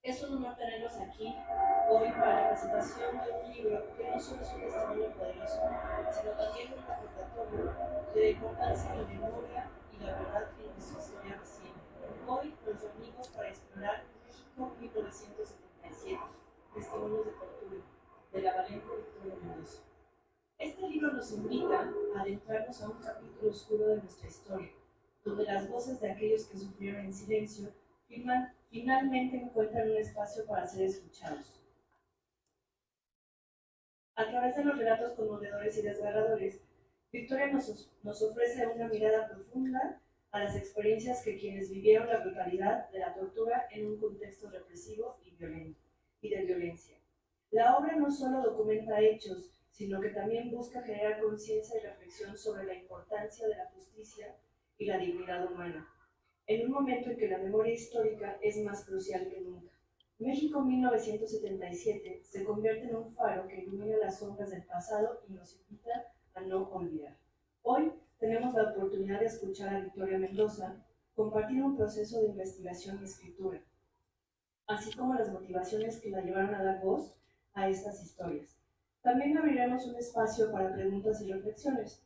Es un honor tenerlos aquí hoy para la presentación de un libro que no solo es un testimonio poderoso, sino también un recordatorio de la importancia de la memoria y la verdad en nuestra historia reciente. Hoy nos reunimos para explorar México 1977, Testimonios de Tortura, de la valiente Victoria Mendoza. Este libro nos invita a adentrarnos a un capítulo oscuro de nuestra historia, donde las voces de aquellos que sufrieron en silencio finalmente encuentran un espacio para ser escuchados. A través de los relatos conmovedores y desgarradores, Victoria nos ofrece una mirada profunda a las experiencias que quienes vivieron la brutalidad de la tortura en un contexto represivo y de violencia. La obra no solo documenta hechos, sino que también busca generar conciencia y reflexión sobre la importancia de la justicia y la dignidad humana, en un momento en que la memoria histórica es más crucial que nunca. México 1977 se convierte en un faro que ilumina las sombras del pasado y nos invita a no olvidar. Hoy tenemos la oportunidad de escuchar a Victoria Mendoza compartir un proceso de investigación y escritura, así como las motivaciones que la llevaron a dar voz a estas historias. También abriremos un espacio para preguntas y reflexiones,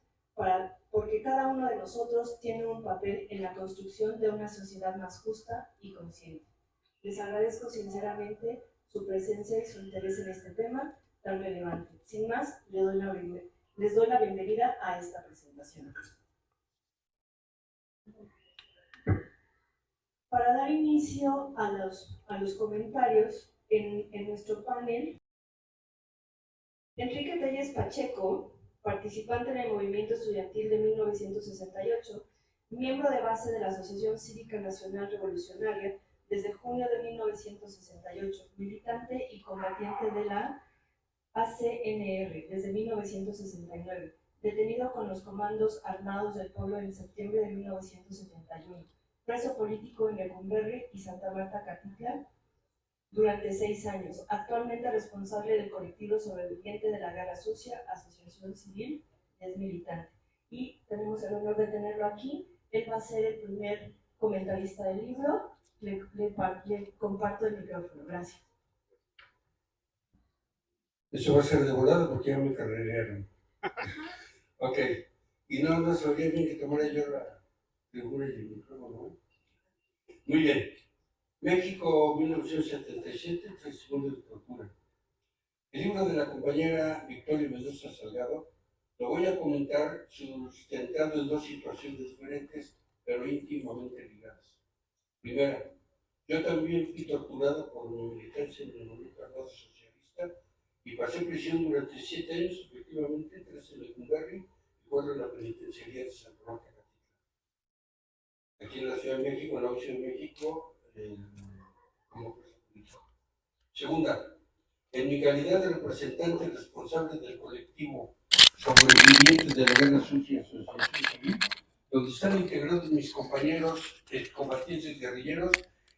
porque cada uno de nosotros tiene un papel en la construcción de una sociedad más justa y consciente. Les agradezco sinceramente su presencia y su interés en este tema tan relevante. Sin más, les doy la bienvenida a esta presentación. Para dar inicio a los comentarios en nuestro panel, Enrique Telles Pacheco, participante en el movimiento estudiantil de 1968, miembro de base de la Asociación Cívica Nacional Revolucionaria desde junio de 1968, militante y combatiente de la ACNR desde 1969, detenido con los Comandos Armados del Pueblo en septiembre de 1971, preso político en Lecumberri y Santa Marta Catitla durante 6 años, actualmente responsable del colectivo sobreviviente de la Guerra Sucia, Asociación Civil, es militante. Y tenemos el honor de tenerlo aquí. Él va a ser el primer comentarista del libro. Le comparto el micrófono. Gracias. Eso va a ser de volada porque ya me carrerearon. Ok. Y no sabía bien que tomara yo la figura y el micrófono, ¿no? Muy bien. México, 1977, Testimonios de Tortura. El libro de la compañera Victoria Mendoza Salgado lo voy a comentar sustentando en dos situaciones diferentes, pero íntimamente ligadas. Primera, yo también fui torturado por mi militancia en el movimiento armado socialista y pasé prisión durante 7 años, efectivamente, 3 en Lecumberri y 4 en la penitenciaría de Santa Marta Catitla. Aquí en la Ciudad de México, en la Ciudad de México, como preso político. Segunda, en mi calidad de representante responsable del colectivo Sobrevivientes de la Guerra Sucia Asociación Civil, donde están integrados mis compañeros combatientes guerrilleros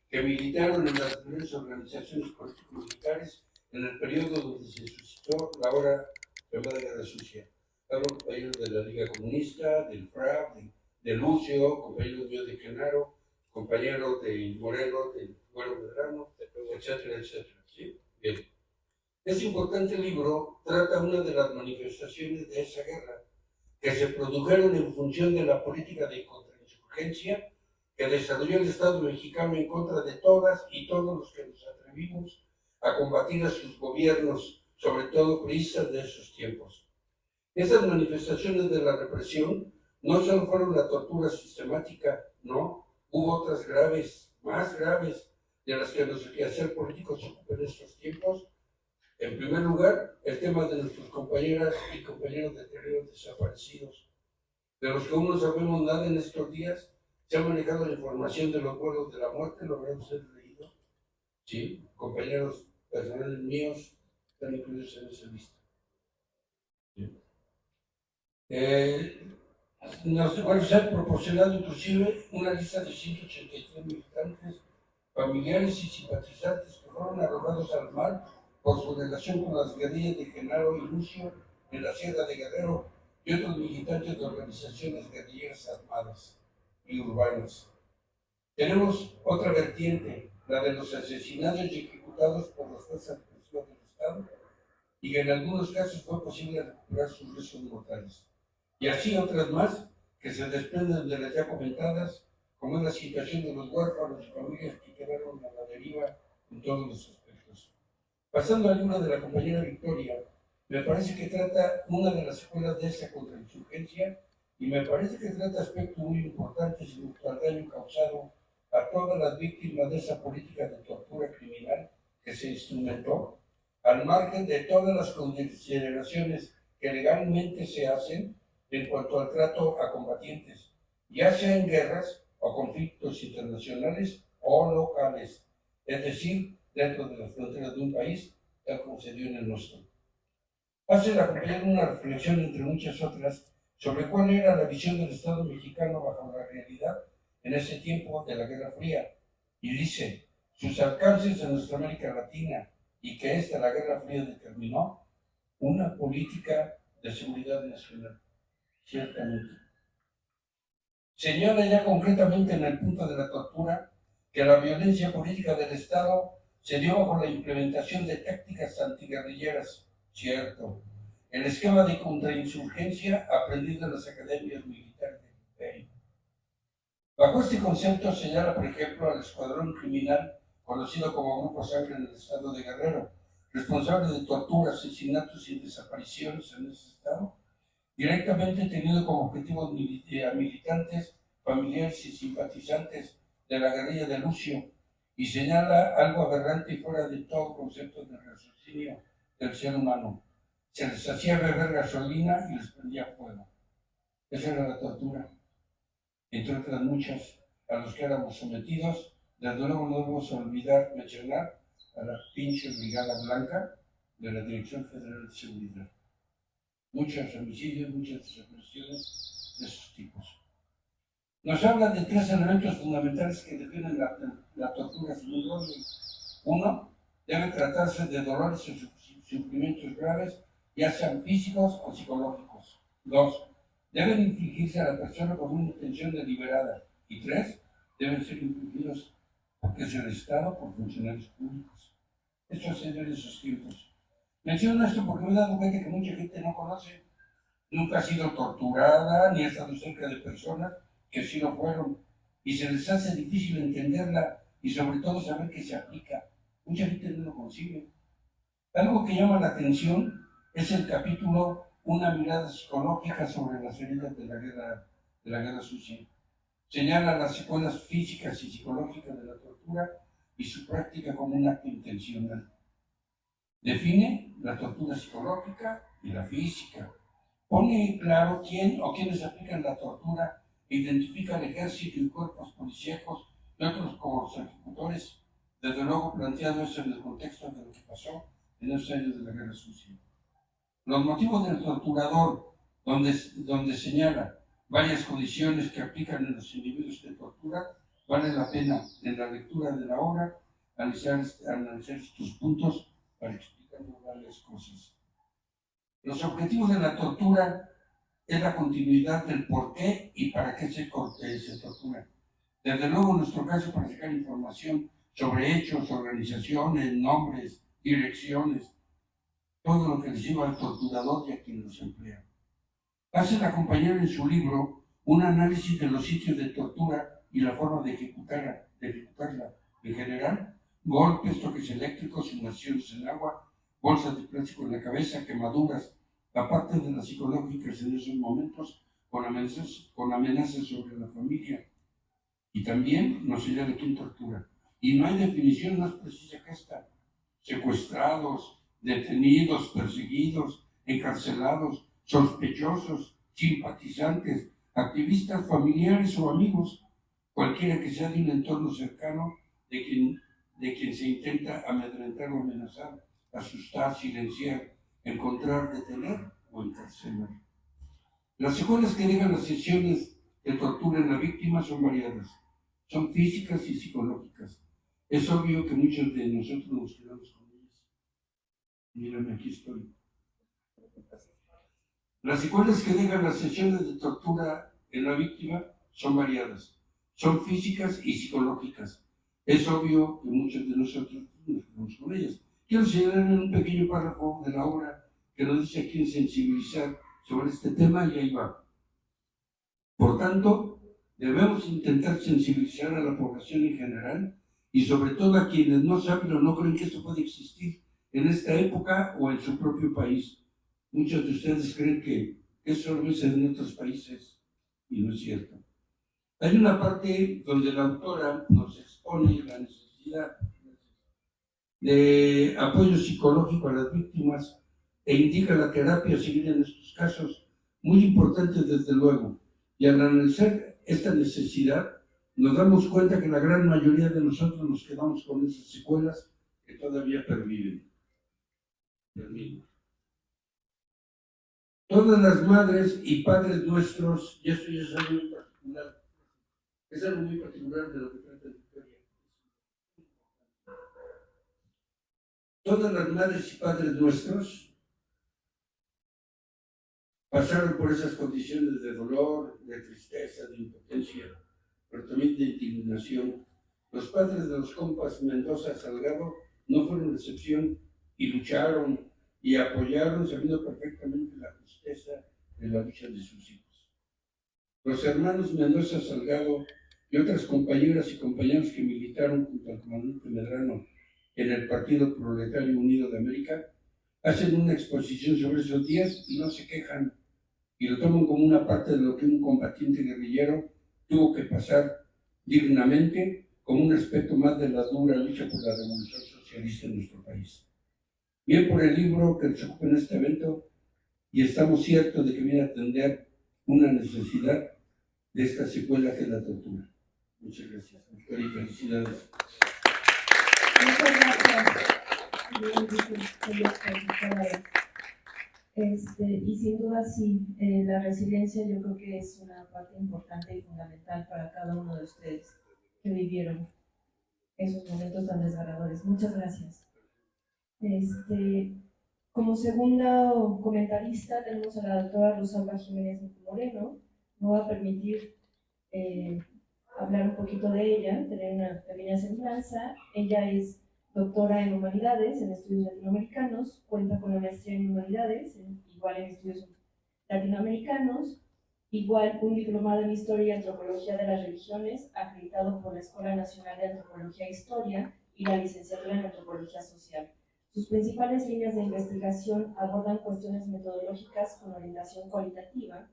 que militaron en las diferentes organizaciones político-militares en el periodo donde se suscitó la ahora llamada Guerra Sucia. Hablo compañeros de la Liga Comunista, del FRAP, de Lucio, compañeros míos de Genaro, compañeros de Moreno, del Güero Medrano, etcétera, etcétera. ¿Sí? Bien. Este importante libro trata una de las manifestaciones de esa guerra que se produjeron en función de la política de contrainsurgencia que desarrolló el Estado mexicano en contra de todas y todos los que nos atrevimos a combatir a sus gobiernos, sobre todo priistas de esos tiempos. Esas manifestaciones de la represión no solo fueron la tortura sistemática, no, hubo otras graves, más graves, de las que los quehacer políticos se ocupan en estos tiempos. En primer lugar, el tema de nuestras compañeras y compañeros detenidos desaparecidos, de los que aún no sabemos nada en estos días. Se ha manejado la información de los vuelos de la muerte, lo habrán ustedes leído. Sí, compañeros personales míos están incluidos en esa lista. ¿Sí? Nos van a ser proporcionado inclusive una lista de 183 militantes, familiares y simpatizantes que fueron arrojados al mar por su relación con las guerrillas de Genaro y Lucio en la Sierra de Guerrero y otros militantes de organizaciones guerrilleras armadas y urbanas. Tenemos otra vertiente, la de los asesinados y ejecutados por las fuerzas represivas del Estado, y que en algunos casos fue posible recuperar sus restos mortales. Y así otras más que se desprenden de las ya comentadas, como es la situación de los huérfanos y familias que quedaron a la deriva en todos los aspectos. Pasando al libro de la compañera Victoria, me parece que trata una de las secuelas de esta contrainsurgencia y me parece que trata aspectos muy importantes en cuanto al daño causado a todas las víctimas de esa política de tortura criminal que se instrumentó, al margen de todas las consideraciones que legalmente se hacen en cuanto al trato a combatientes, ya sea en guerras o conflictos internacionales o locales, es decir, dentro de las fronteras de un país, tal como se dio en el nuestro. Hace la compañera una reflexión, entre muchas otras, sobre cuál era la visión del Estado mexicano bajo la realidad en ese tiempo de la Guerra Fría, y dice, sus alcances en nuestra América Latina y que la Guerra Fría determinó una política de seguridad nacional, ciertamente. Señala ya concretamente en el punto de la tortura que la violencia política del Estado se dio bajo la implementación de tácticas antiguerrilleras, cierto. El esquema de contrainsurgencia aprendido en las academias militares del imperio. Bajo este concepto señala, por ejemplo, al escuadrón criminal conocido como Grupo Sangre en el estado de Guerrero, responsable de torturas, asesinatos y desapariciones en ese estado, directamente teniendo como objetivo a militantes, familiares y simpatizantes de la guerrilla de Lucio, y señala algo aberrante y fuera de todo concepto de raciocinio del ser humano. Se les hacía beber gasolina y les prendía fuego. Esa era la tortura, entre otras muchas a los que éramos sometidos. Desde luego no debemos olvidar mencionar a la pinche Brigada Blanca de la Dirección Federal de Seguridad. Muchos homicidios, muchas desapariciones de esos tipos. Nos habla de tres elementos fundamentales que definen la tortura según Rodney. Uno, debe tratarse de dolores o sufrimientos graves, ya sean físicos o psicológicos. Dos, deben infligirse a la persona con una intención deliberada. Y tres, deben ser infligidos porque es el Estado por funcionarios públicos. Esto se dio en esos tiempos. Menciono esto porque me he dado cuenta que mucha gente no conoce, nunca ha sido torturada, ni ha estado cerca de personas que sí lo fueron, y se les hace difícil entenderla y sobre todo saber que se aplica. Mucha gente no lo concibe. Algo que llama la atención es el capítulo Una mirada psicológica sobre las heridas de la guerra sucia. Señala las secuelas físicas y psicológicas de la tortura y su práctica como un acto intencional. Define la tortura psicológica y la física. Pone claro quién o quiénes aplican la tortura e identifica al ejército y cuerpos policíacos y otros como los ejecutores. Desde luego planteado eso en el contexto de lo que pasó en esos años de la guerra sucia. Los motivos del torturador, donde señala varias condiciones que aplican en los individuos de tortura, vale la pena en la lectura de la obra analizar estos puntos para explicar varias cosas. Los objetivos de la tortura es la continuidad del por qué y para qué se tortura. Desde luego, en nuestro caso, para sacar información sobre hechos, organizaciones, nombres, direcciones, todo lo que les lleva al torturador y a quien los emplea. Hace la compañera en su libro un análisis de los sitios de tortura y la forma de ejecutarla. En general, golpes, toques eléctricos, inmersiones en agua, bolsas de plástico en la cabeza, quemaduras, aparte de las psicológicas en esos momentos, con amenazas sobre la familia. Y también nos señala quién tortura. Y no hay definición más precisa que esta. Secuestrados, detenidos, perseguidos, encarcelados, sospechosos, simpatizantes, activistas familiares o amigos, cualquiera que sea de un entorno cercano de quien se intenta amedrentar o amenazar, asustar, silenciar, encontrar, detener o encarcelar. Las secuelas que dejan las sesiones de tortura en la víctima son variadas, son físicas y psicológicas. Es obvio que muchos de nosotros nos quedamos con ellas. Mírame, aquí estoy. Las secuelas que dejan las sesiones de tortura en la víctima son variadas, son físicas y psicológicas. Es obvio que muchos de nosotros nos quedamos con ellas. Quiero señalar en un pequeño párrafo de la obra que nos dice a quién sensibilizar sobre este tema y ahí va. Por tanto, debemos intentar sensibilizar a la población en general y sobre todo a quienes no saben o no creen que esto puede existir en esta época o en su propio país. Muchos de ustedes creen que eso lo ves en otros países y no es cierto. Hay una parte donde la autora nos expone la necesidad de apoyo psicológico a las víctimas e indica la terapia a seguir en estos casos, muy importante desde luego. Y al analizar esta necesidad, nos damos cuenta que la gran mayoría de nosotros nos quedamos con esas secuelas que todavía perviven. Todas las madres y padres nuestros, y esto ya es algo muy particular, es algo muy particular de lo que trata Victoria. Todas las madres y padres nuestros pasaron por esas condiciones de dolor, de tristeza, de impotencia, pero también de indignación. Los padres de los compas Mendoza Salgado no fueron excepción y lucharon y apoyaron sabiendo perfectamente la tristeza de la lucha de sus hijos. Los hermanos Mendoza Salgado y otras compañeras y compañeros que militaron junto al comandante Medrano en el Partido Proletario Unido de América hacen una exposición sobre esos días y no se quejan y lo toman como una parte de lo que un combatiente guerrillero tuvo que pasar dignamente como un aspecto más de la dura lucha por la revolución socialista en nuestro país. Bien por el libro que nos ocupa en este evento y estamos ciertos de que viene a atender una necesidad de esta secuela que es la tortura. Muchas gracias. Y felicidades. Muchas gracias. Y sin duda sí, la resiliencia yo creo que es una parte importante y fundamental para cada uno de ustedes que vivieron esos momentos tan desgarradores. Muchas gracias. Como segunda comentarista tenemos a la doctora Rosalba Jiménez Moreno. Me voy a permitir hablar un poquito de ella, tener una pequeña semblanza. Ella es doctora en Humanidades, en Estudios Latinoamericanos, cuenta con la maestría en Humanidades, igual en Estudios Latinoamericanos, igual un diplomado en Historia y Antropología de las Religiones, acreditado por la Escuela Nacional de Antropología e Historia y la licenciatura en Antropología Social. Sus principales líneas de investigación abordan cuestiones metodológicas con orientación cualitativa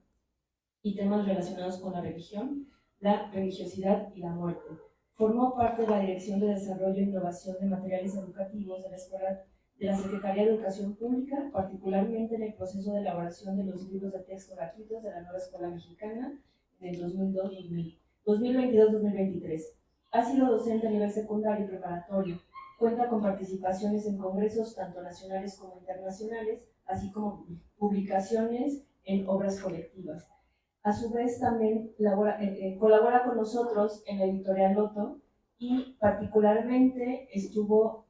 y temas relacionados con la religión, la religiosidad y la muerte. Formó parte de la Dirección de Desarrollo e Innovación de Materiales Educativos de la Escuela de la Secretaría de Educación Pública, particularmente en el proceso de elaboración de los libros de texto gratuitos de la nueva Escuela Mexicana en el 2022-2023. Ha sido docente a nivel secundario y preparatorio. Cuenta con participaciones en congresos tanto nacionales como internacionales, así como publicaciones en obras colectivas. A su vez también colabora con nosotros en la editorial Loto y particularmente estuvo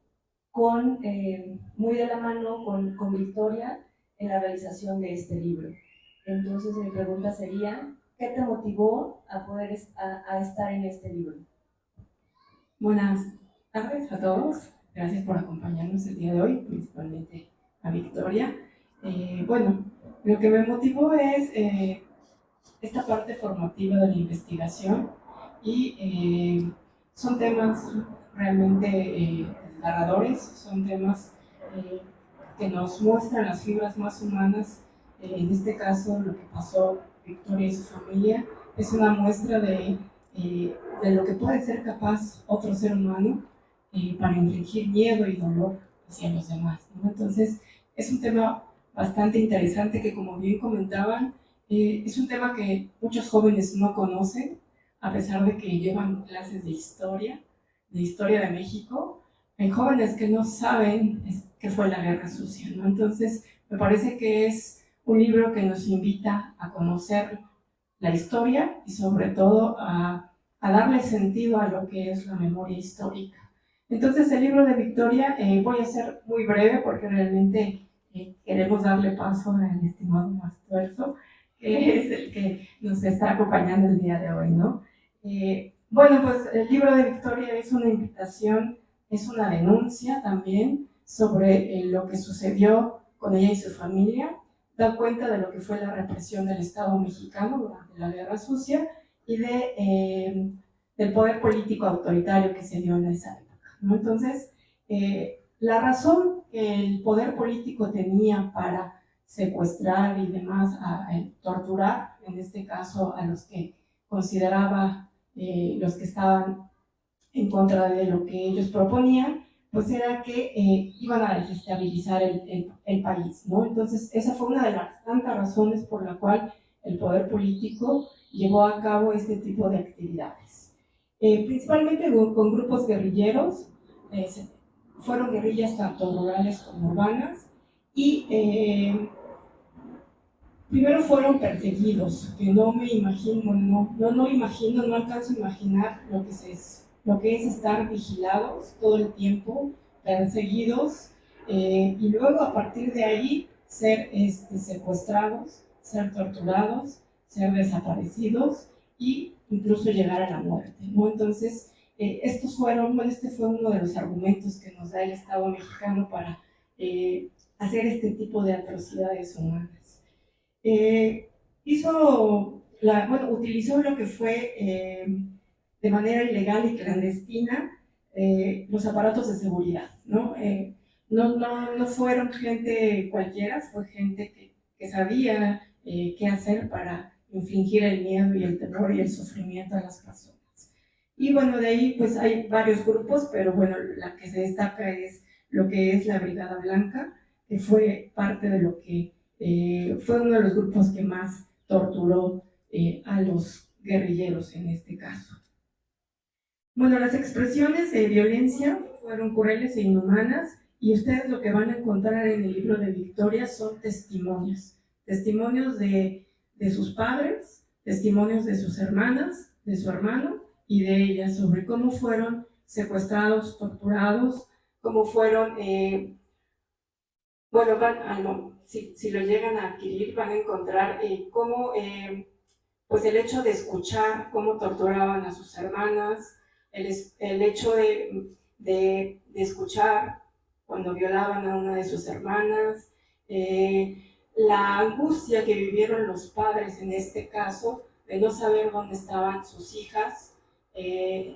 muy de la mano con Victoria en la realización de este libro. Entonces mi pregunta sería, ¿qué te motivó a poder a estar en este libro? Buenas tardes a todos, gracias por acompañarnos el día de hoy, principalmente a Victoria. Bueno, lo que me motivó es esta parte formativa de la investigación y son temas realmente desgarradores, son temas que nos muestran las fibras más humanas. En este caso, lo que pasó Victoria y su familia es una muestra de lo que puede ser capaz otro ser humano para infligir miedo y dolor hacia los demás, ¿no? Entonces, es un tema bastante interesante que, como bien comentaban, es un tema que muchos jóvenes no conocen, a pesar de que llevan clases de historia de México. Hay jóvenes que no saben qué fue la Guerra Sucia, ¿no? Entonces, me parece que es un libro que nos invita a conocer la historia y sobre todo a darle sentido a lo que es la memoria histórica. Entonces, el libro de Victoria, voy a ser muy breve porque realmente queremos darle paso al estimado Mastuerzo, que es el que nos está acompañando el día de hoy, ¿no? Bueno, pues el libro de Victoria es una invitación, es una denuncia también sobre lo que sucedió con ella y su familia. Da cuenta de lo que fue la represión del Estado mexicano durante la Guerra Sucia y del poder político autoritario que se dio en esa época, ¿no? Entonces, la razón que el poder político tenía para secuestrar y demás, a torturar, en este caso a los que consideraba los que estaban en contra de lo que ellos proponían, pues era que iban a desestabilizar el país, ¿no? Entonces, esa fue una de las tantas razones por la cual el poder político llevó a cabo este tipo de actividades. Principalmente con grupos guerrilleros, fueron guerrillas tanto rurales como urbanas, y primero fueron perseguidos, que no me imagino, no alcanzo a imaginar lo que es estar vigilados todo el tiempo, perseguidos, y luego a partir de ahí ser secuestrados, ser torturados, ser desaparecidos y incluso llegar a la muerte, ¿no? Entonces, este fue uno de los argumentos que nos da el Estado mexicano para hacer este tipo de atrocidades humanas. Utilizó lo que fue de manera ilegal y clandestina los aparatos de seguridad, ¿no? No fueron gente cualquiera, fue gente que sabía qué hacer para infligir el miedo y el terror y el sufrimiento a las personas. Y bueno, de ahí pues hay varios grupos, pero bueno, la que se destaca es lo que es la Brigada Blanca, que fue parte de lo que fue uno de los grupos que más torturó a los guerrilleros en este caso. Bueno, las expresiones de violencia fueron crueles e inhumanas, y ustedes lo que van a encontrar en el libro de Victoria son testimonios de sus padres, testimonios de sus hermanas, de su hermano y de ella, sobre cómo fueron secuestrados, torturados, cómo fueron si lo llegan a adquirir, van a encontrar cómo pues el hecho de escuchar cómo torturaban a sus hermanas, el hecho de escuchar cuando violaban a una de sus hermanas, la angustia que vivieron los padres en este caso, de no saber dónde estaban sus hijas,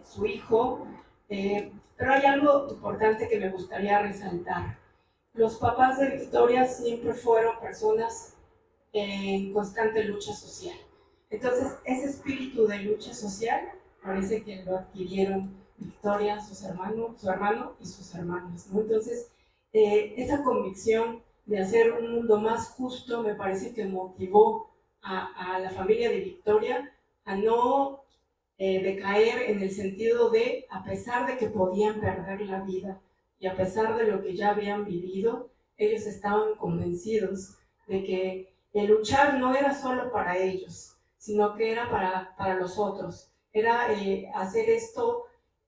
su hijo, pero hay algo importante que me gustaría resaltar. Los papás de Victoria siempre fueron personas en constante lucha social. Entonces, ese espíritu de lucha social parece que lo adquirieron Victoria, su hermano y sus hermanas, ¿no? Entonces, esa convicción de hacer un mundo más justo me parece que motivó a la familia de Victoria a no decaer en el sentido de, a pesar de que podían perder la vida, y a pesar de lo que ya habían vivido, ellos estaban convencidos de que el luchar no era solo para ellos, sino que era para los otros. Era hacer esto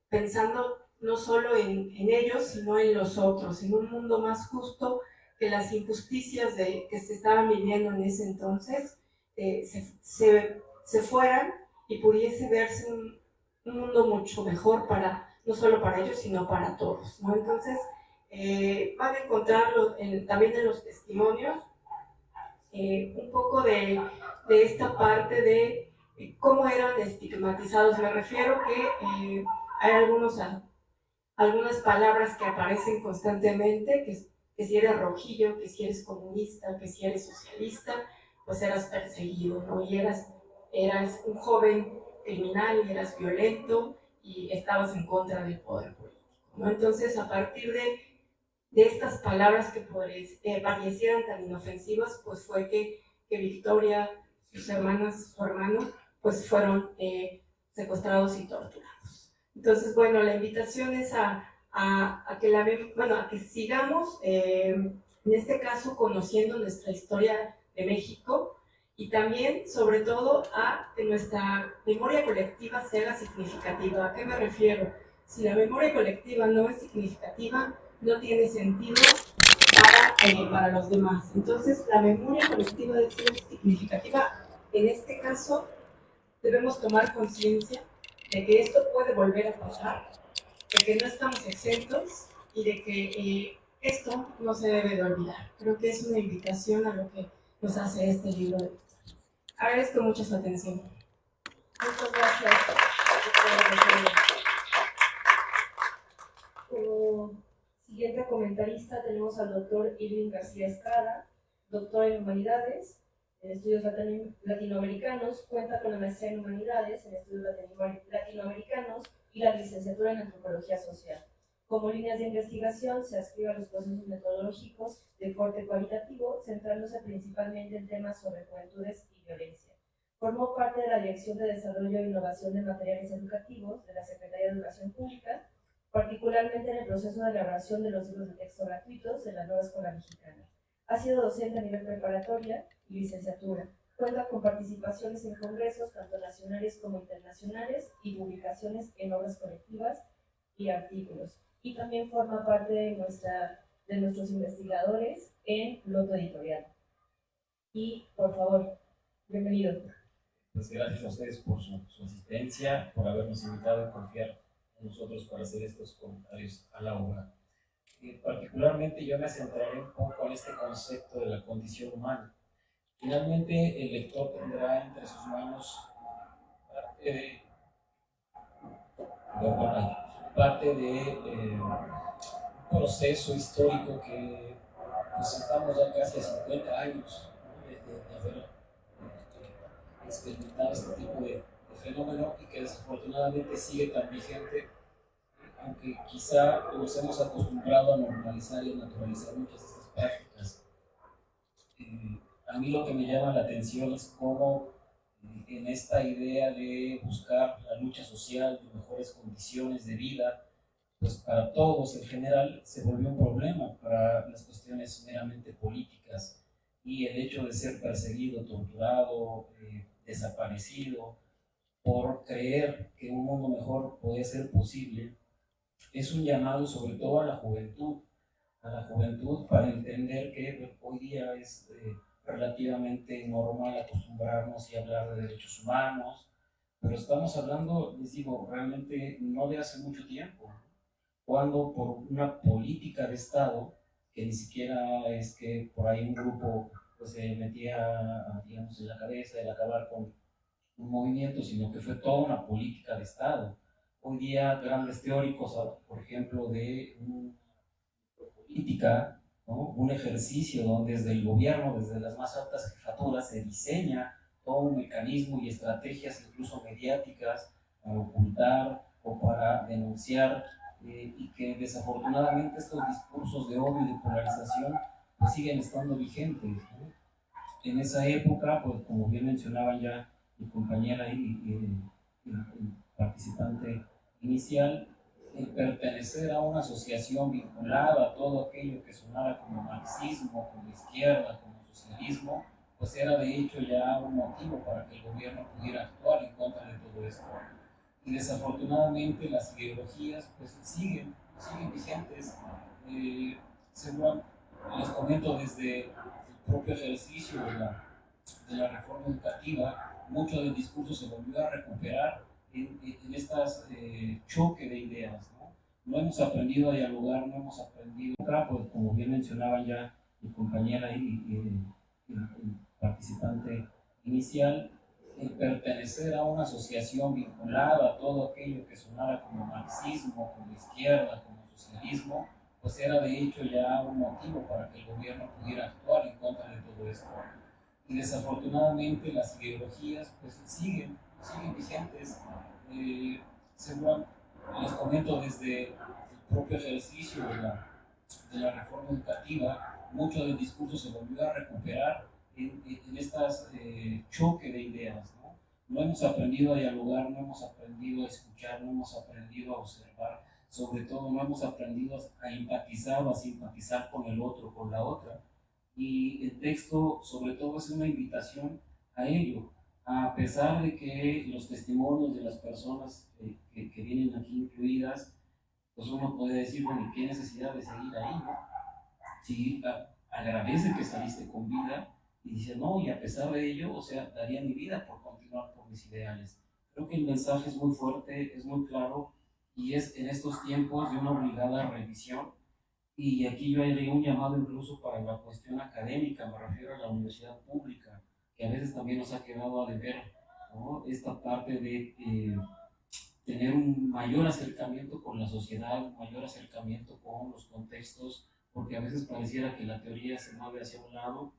pensando no solo en ellos, sino en los otros, en un mundo más justo, que las injusticias que se estaban viviendo en ese entonces se fueran y pudiese verse un mundo mucho mejor no solo para ellos, sino para todos, ¿no? Entonces, van a encontrarlo también en los testimonios, un poco de esta parte de cómo eran estigmatizados. Me refiero que hay algunas palabras que aparecen constantemente, que si eres rojillo, que si eres comunista, que si eres socialista, pues eras perseguido, ¿no? Y eras un joven criminal y eras violento y estabas en contra del poder político, ¿no? Entonces, a partir de estas palabras que parecieran tan inofensivas, pues fue que Victoria, sus hermanas, su hermano, pues fueron secuestrados y torturados. Entonces, bueno, la invitación es a que sigamos, en este caso, conociendo nuestra historia de México, y también, sobre todo, a que nuestra memoria colectiva sea significativa. ¿A qué me refiero? Si la memoria colectiva no es significativa, no tiene sentido para los demás. Entonces, la memoria colectiva debe ser significativa. En este caso, debemos tomar conciencia de que esto puede volver a pasar, de que no estamos exentos y de que esto no se debe de olvidar. Creo que es una invitación a lo que nos hace este libro. Agradezco mucho su atención. Muchas gracias, doctora. Como siguiente comentarista tenemos al doctor Irving García Escada, doctor en Humanidades, en Estudios Latinoamericanos, cuenta con la maestría en Humanidades, en Estudios Latinoamericanos y la licenciatura en Antropología Social. Como líneas de investigación se adscribe a los procesos metodológicos de corte cualitativo, centrándose principalmente en temas sobre juventudes y violencia. Formó parte de la Dirección de Desarrollo e Innovación de Materiales Educativos de la Secretaría de Educación Pública, particularmente en el proceso de elaboración de los libros de texto gratuitos de la nueva escuela mexicana. Ha sido docente a nivel preparatoria y licenciatura. Cuenta con participaciones en congresos, tanto nacionales como internacionales, y publicaciones en obras colectivas y artículos. Y también forma parte de nuestros investigadores en Loto Editorial. Y, por favor, bienvenido. Pues gracias a ustedes por su asistencia, por habernos invitado y confiar en nosotros para hacer estos comentarios a la obra. Particularmente yo me centraré un poco en este concepto de la condición humana. Finalmente el lector tendrá entre sus manos parte de un proceso histórico que pues estamos ya casi a 50 años, ¿no? de haber experimentado este tipo de fenómeno y que desafortunadamente sigue tan vigente, aunque quizá nos hemos acostumbrado a normalizar y a naturalizar muchas de estas prácticas. A mí lo que me llama la atención es cómo en esta idea de buscar la lucha social, de mejores condiciones de vida, pues para todos en general se volvió un problema para las cuestiones meramente políticas, y el hecho de ser perseguido, torturado, desaparecido por creer que un mundo mejor podía ser posible, es un llamado sobre todo a la juventud para entender que hoy día es relativamente normal acostumbrarnos y hablar de derechos humanos, pero estamos hablando, les digo, realmente no de hace mucho tiempo, cuando por una política de Estado, que ni siquiera es que por ahí un grupo pues, se metía, digamos, en la cabeza el acabar con un movimiento, sino que fue toda una política de Estado. Hoy día grandes teóricos, por ejemplo, de política, ¿no? Un ejercicio donde desde el gobierno, desde las más altas jefaturas, se diseña todo un mecanismo y estrategias incluso mediáticas para ocultar o para denunciar, y que desafortunadamente estos discursos de odio y de polarización pues siguen estando vigentes, ¿no? En esa época, pues como bien mencionaba ya mi compañera y el participante inicial, el pertenecer a una asociación vinculada a todo aquello que sonara como marxismo, como izquierda, como socialismo, pues era de hecho ya un motivo para que el gobierno pudiera actuar en contra de todo esto. Y desafortunadamente las ideologías pues siguen vigentes. Según les comento, desde el propio ejercicio de la reforma educativa, mucho del discurso se volvió a recuperar en estas choque de ideas, ¿no? No hemos aprendido a dialogar, no hemos aprendido, pues, como bien mencionaban ya mi compañera y el participante inicial, el pertenecer a una asociación vinculada a todo aquello que sonara como marxismo, como izquierda, como socialismo, pues era de hecho ya un motivo para que el gobierno pudiera actuar en contra de todo esto. Y desafortunadamente las ideologías pues siguen vigentes. Según les comento, desde el propio ejercicio de la reforma educativa, mucho del discurso se volvió a recuperar en estas choque de ideas, ¿no? No hemos aprendido a dialogar, no hemos aprendido a escuchar, no hemos aprendido a observar, sobre todo no hemos aprendido a empatizar o a simpatizar con el otro, con la otra. Y el texto sobre todo es una invitación a ello, a pesar de que los testimonios de las personas que vienen aquí incluidas, pues uno puede decir, bueno, ¿qué necesidad de seguir ahí, no? Si agradece que saliste con vida y dice, no, y a pesar de ello, o sea, daría mi vida por continuar por mis ideales. Creo que el mensaje es muy fuerte, es muy claro y es en estos tiempos de una obligada revisión. Y aquí yo haría un llamado incluso para la cuestión académica, me refiero a la universidad pública, que a veces también nos ha quedado a deber, ¿no? Esta parte de tener un mayor acercamiento con la sociedad, un mayor acercamiento con los contextos, porque a veces pareciera que la teoría se mueve hacia un lado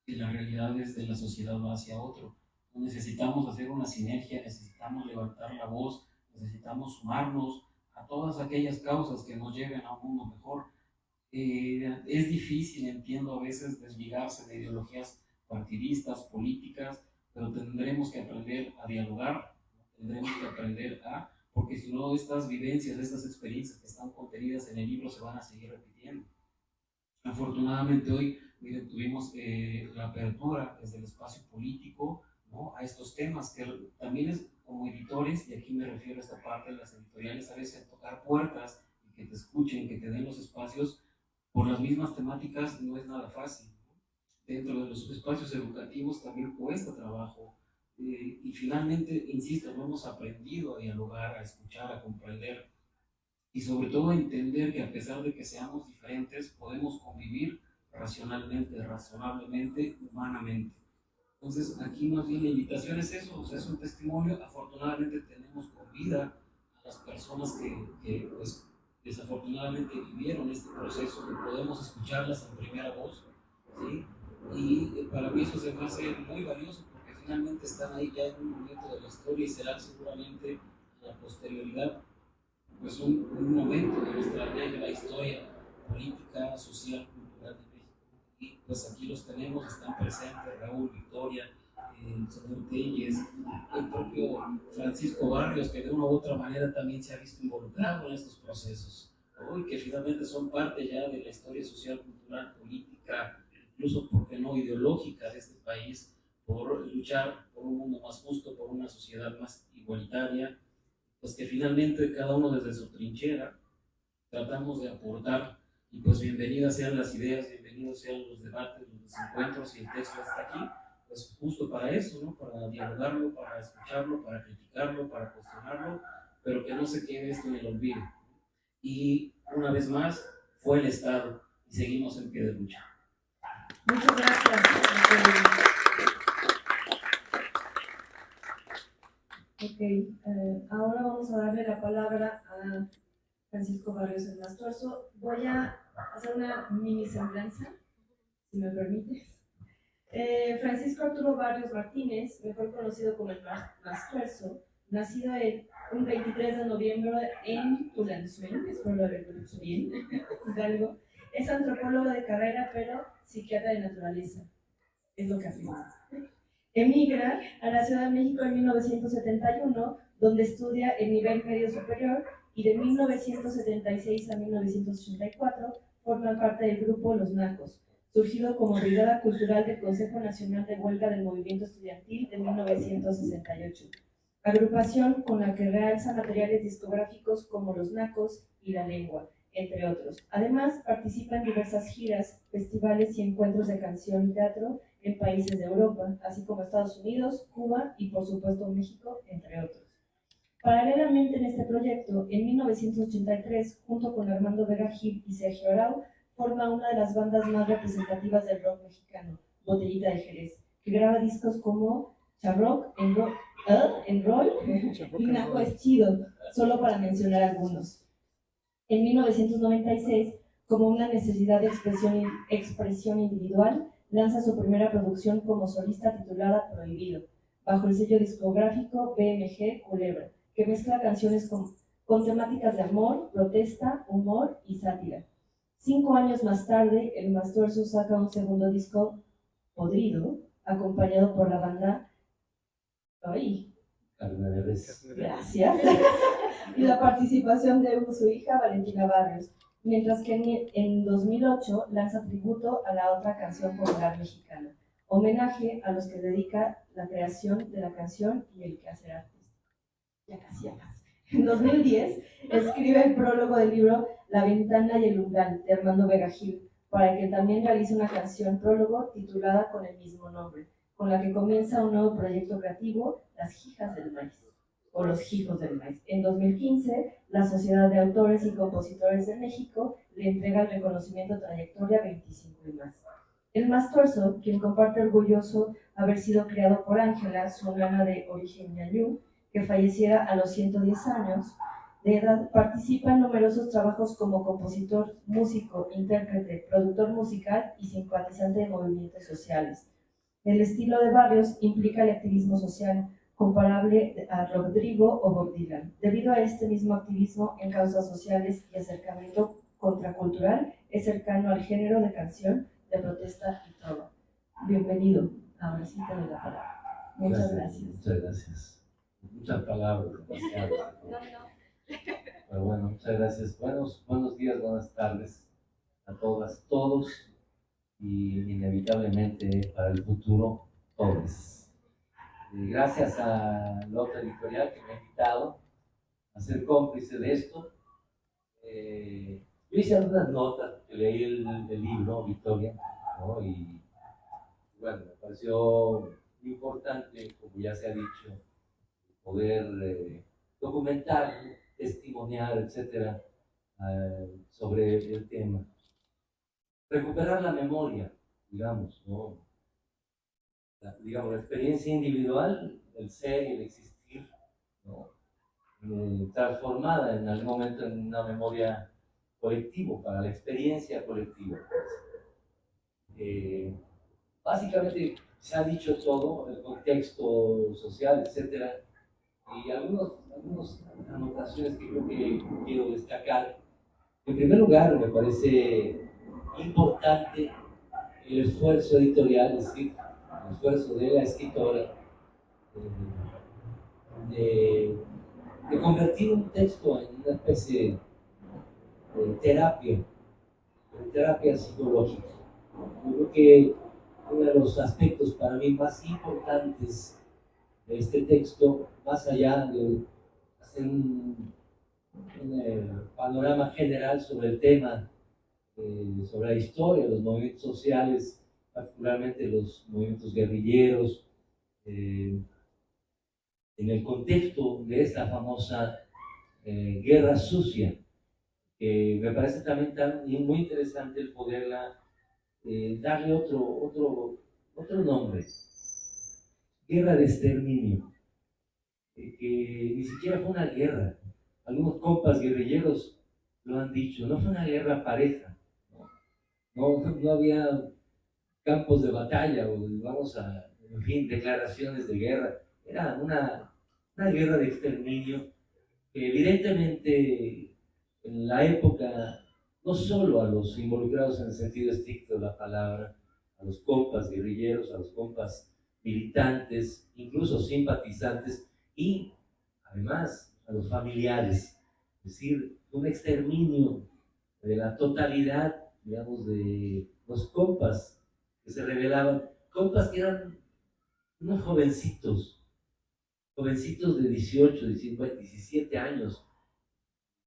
y la realidad es de la sociedad va hacia otro. Necesitamos hacer una sinergia, necesitamos levantar la voz, necesitamos sumarnos a todas aquellas causas que nos lleven a un mundo mejor. Es difícil, entiendo, a veces desligarse de ideologías partidistas, políticas, pero tendremos que aprender a dialogar, tendremos que aprender a, porque si no estas vivencias, estas experiencias que están contenidas en el libro se van a seguir repitiendo. Afortunadamente hoy, miren, tuvimos la apertura desde el espacio político, ¿no?, a estos temas, que también es como editores, y aquí me refiero a esta parte de las editoriales, a veces tocar puertas y que te escuchen, que te den los espacios por las mismas temáticas no es nada fácil. Dentro de los espacios educativos también cuesta trabajo. Y finalmente, insisto, no hemos aprendido a dialogar, a escuchar, a comprender y sobre todo a entender que a pesar de que seamos diferentes, podemos convivir racionalmente, razonablemente, humanamente. Entonces, aquí más bien la invitación es eso, o sea, es un testimonio. Afortunadamente tenemos con vida a las personas que pues, desafortunadamente vivieron este proceso, que podemos escucharlas en primera voz, ¿sí? Y para mí eso se me hace muy valioso, porque finalmente están ahí ya en un momento de la historia y será seguramente a la posterioridad pues un momento de nuestra negra historia política, social, cultural de México. Y pues aquí los tenemos, están presentes Raúl, Victoria, el señor Telles, el propio Francisco Barrios, que de una u otra manera también se ha visto involucrado en estos procesos, ¿no? Y que finalmente son parte ya de la historia social, cultural, política, incluso, ¿por qué no?, ideológica de este país, por luchar por un mundo más justo, por una sociedad más igualitaria. Pues que finalmente cada uno desde su trinchera tratamos de aportar, y pues bienvenidas sean las ideas, bienvenidos sean los debates, los desencuentros, y el texto está aquí, pues justo para eso, ¿no? Para dialogarlo, para escucharlo, para criticarlo, para cuestionarlo, pero que no se quede esto en el olvido. Y una vez más, fue el Estado y seguimos en pie de lucha. Muchas gracias. Ahora vamos a darle la palabra a Francisco Barrios el Mastuerzo. Voy a hacer una mini semblanza, si me permites. Francisco Arturo Barrios Martínez, mejor conocido como el Mastuerzo, nacido un 23 de noviembre en Tulancingo, espero haberlo dicho bien, Hidalgo, es antropólogo de carrera, pero psiquiatra de naturaleza, es lo que afirma. Emigra a la Ciudad de México en 1971, donde estudia el nivel medio superior, y de 1976 a 1984 forma parte del grupo Los Nacos, surgido como brigada cultural del Consejo Nacional de Huelga del Movimiento Estudiantil de 1968, agrupación con la que realza materiales discográficos como Los Nacos y La Lengua, entre otros. Además, participa en diversas giras, festivales y encuentros de canción y teatro en países de Europa, así como Estados Unidos, Cuba y por supuesto México, entre otros. Paralelamente en este proyecto, en 1983, junto con Armando Vega Gil y Sergio Arau, forma una de las bandas más representativas del rock mexicano, Botellita de Jerez, que graba discos como Charrock, Enroll y Naco es Chido, solo para mencionar algunos. En 1996, como una necesidad de expresión individual, lanza su primera producción como solista titulada Prohibido, bajo el sello discográfico BMG Culebra, que mezcla canciones con temáticas de amor, protesta, humor y sátira. 5 años más tarde, el Mastuerzo saca un segundo disco, Podrido, acompañado por la banda Gracias. Y la participación de su hija Valentina Barrios, mientras que en 2008 lanza tributo a la otra canción popular mexicana, homenaje a los que dedica la creación de la canción y el quehacer artístico. Ya casi. En 2010 escribe el prólogo del libro La Ventana y el Umbral de Armando Vega Gil, para que también realice una canción prólogo titulada con el mismo nombre, con la que comienza un nuevo proyecto creativo, Las Hijas del Maíz. o los hijos del maíz. En 2015, la Sociedad de Autores y Compositores de México le entrega el reconocimiento Trayectoria 25 y más. El Mastuerzo, quien comparte orgulloso haber sido criado por Ángela, su hermana de origen ñañú, que falleciera a los 110 años de edad, participa en numerosos trabajos como compositor, músico, intérprete, productor musical y simpatizante de movimientos sociales. El estilo de Barrios implica el activismo social, comparable a Rodrigo o Bob Dylan. Debido a este mismo activismo en causas sociales y acercamiento contracultural, es cercano al género de canción de protesta y trova. Bienvenido, ahora sí te doy la palabra. Muchas gracias. Muchas gracias. Muchas palabras demasiadas. Pero bueno, muchas gracias. Buenos días, buenas tardes a todas, todos y inevitablemente para el futuro, todos. Gracias a Lota Editorial que me ha invitado a ser cómplice de esto. Yo hice algunas notas, que leí el libro, Victoria, ¿no? Y bueno, me pareció importante, como ya se ha dicho, poder documentar, testimoniar, etcétera, sobre el tema. Recuperar la memoria, digamos, ¿no? La experiencia individual, el ser y el existir, ¿no? Transformada en algún momento en una memoria colectiva, para la experiencia colectiva. Básicamente se ha dicho todo, el contexto social, etcétera, y algunas anotaciones que creo que quiero destacar. En primer lugar, me parece importante el esfuerzo editorial, es decir, el esfuerzo de la escritora de convertir un texto en una especie de terapia psicológica. Yo creo que uno de los aspectos para mí más importantes de este texto, más allá de hacer un panorama general sobre el tema, sobre la historia, los movimientos sociales, particularmente los movimientos guerrilleros, en el contexto de esta famosa guerra sucia, que me parece también muy interesante el poderla darle otro nombre, guerra de exterminio, que ni siquiera fue una guerra. Algunos compas guerrilleros lo han dicho, no fue una guerra pareja, no había campos de batalla o en fin, declaraciones de guerra. Era una guerra de exterminio que evidentemente en la época, no solo a los involucrados en el sentido estricto de la palabra, a los compas guerrilleros, a los compas militantes, incluso simpatizantes, y además a los familiares, es decir, un exterminio de la totalidad, digamos, de los compas que se rebelaban, compas que eran unos jovencitos de 18, 19, 17 años,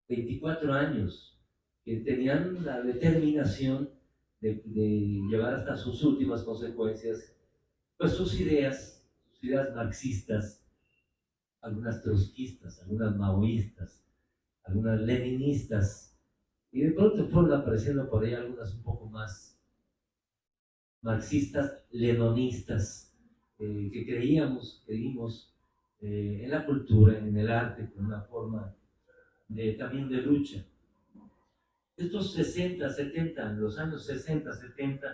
24 años, que tenían la determinación de llevar hasta sus últimas consecuencias, pues sus ideas marxistas, algunas trotskistas, algunas maoístas, algunas leninistas, y de pronto fueron apareciendo por ahí algunas un poco más marxistas, lenonistas, que creímos en la cultura, en el arte, como una forma también de lucha. Estos 60, 70, en los años 60, 70,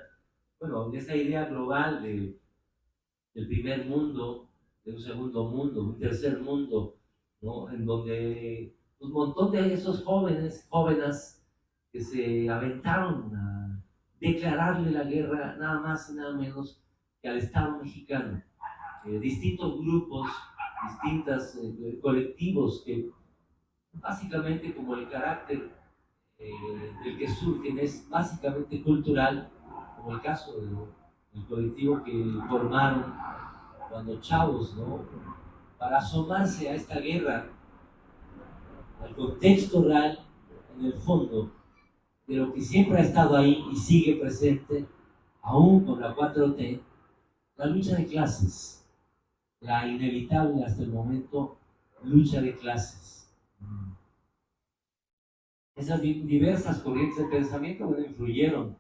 bueno, esa idea global del primer mundo, de un segundo mundo, un tercer mundo, ¿no? En donde un montón de esos jóvenes que se aventaron a declararle la guerra nada más y nada menos que al Estado mexicano. Distintos grupos, distintos colectivos que básicamente, como el carácter del que surgen es básicamente cultural, como el caso del colectivo que formaron cuando chavos, ¿no? Para asomarse a esta guerra, al contexto real, en el fondo, de lo que siempre ha estado ahí y sigue presente, aún con la 4T, la lucha de clases, la inevitable hasta el momento lucha de clases. Esas diversas corrientes de pensamiento, bueno, influyeron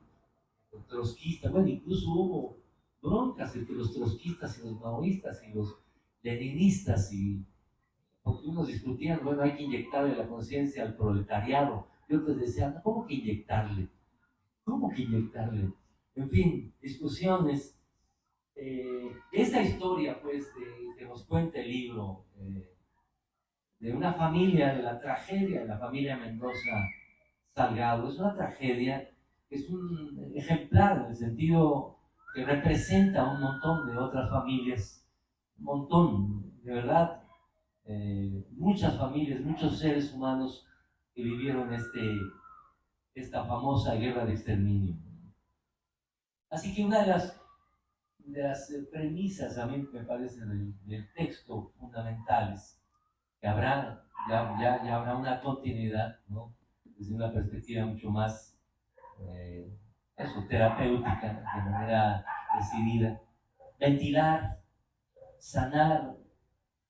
los trotskistas, bueno, incluso hubo broncas entre los trotskistas y los maoístas y los leninistas, y porque unos discutían, bueno, hay que inyectarle la conciencia al proletariado, y otros decían, ¿cómo que inyectarle? ¿Cómo que inyectarle? En fin, discusiones. Esta historia, pues, que nos cuenta el libro, de una familia, de la tragedia de la familia Mendoza Salgado, es una tragedia, es un ejemplar en el sentido que representa un montón de otras familias, un montón, de verdad, muchas familias, muchos seres humanos que vivieron esta famosa guerra de exterminio. Así que una de las premisas, a mí me parece, del texto fundamentales, que ya habrá una continuidad, ¿no? Desde una perspectiva mucho más terapéutica, de manera decidida. Ventilar, sanar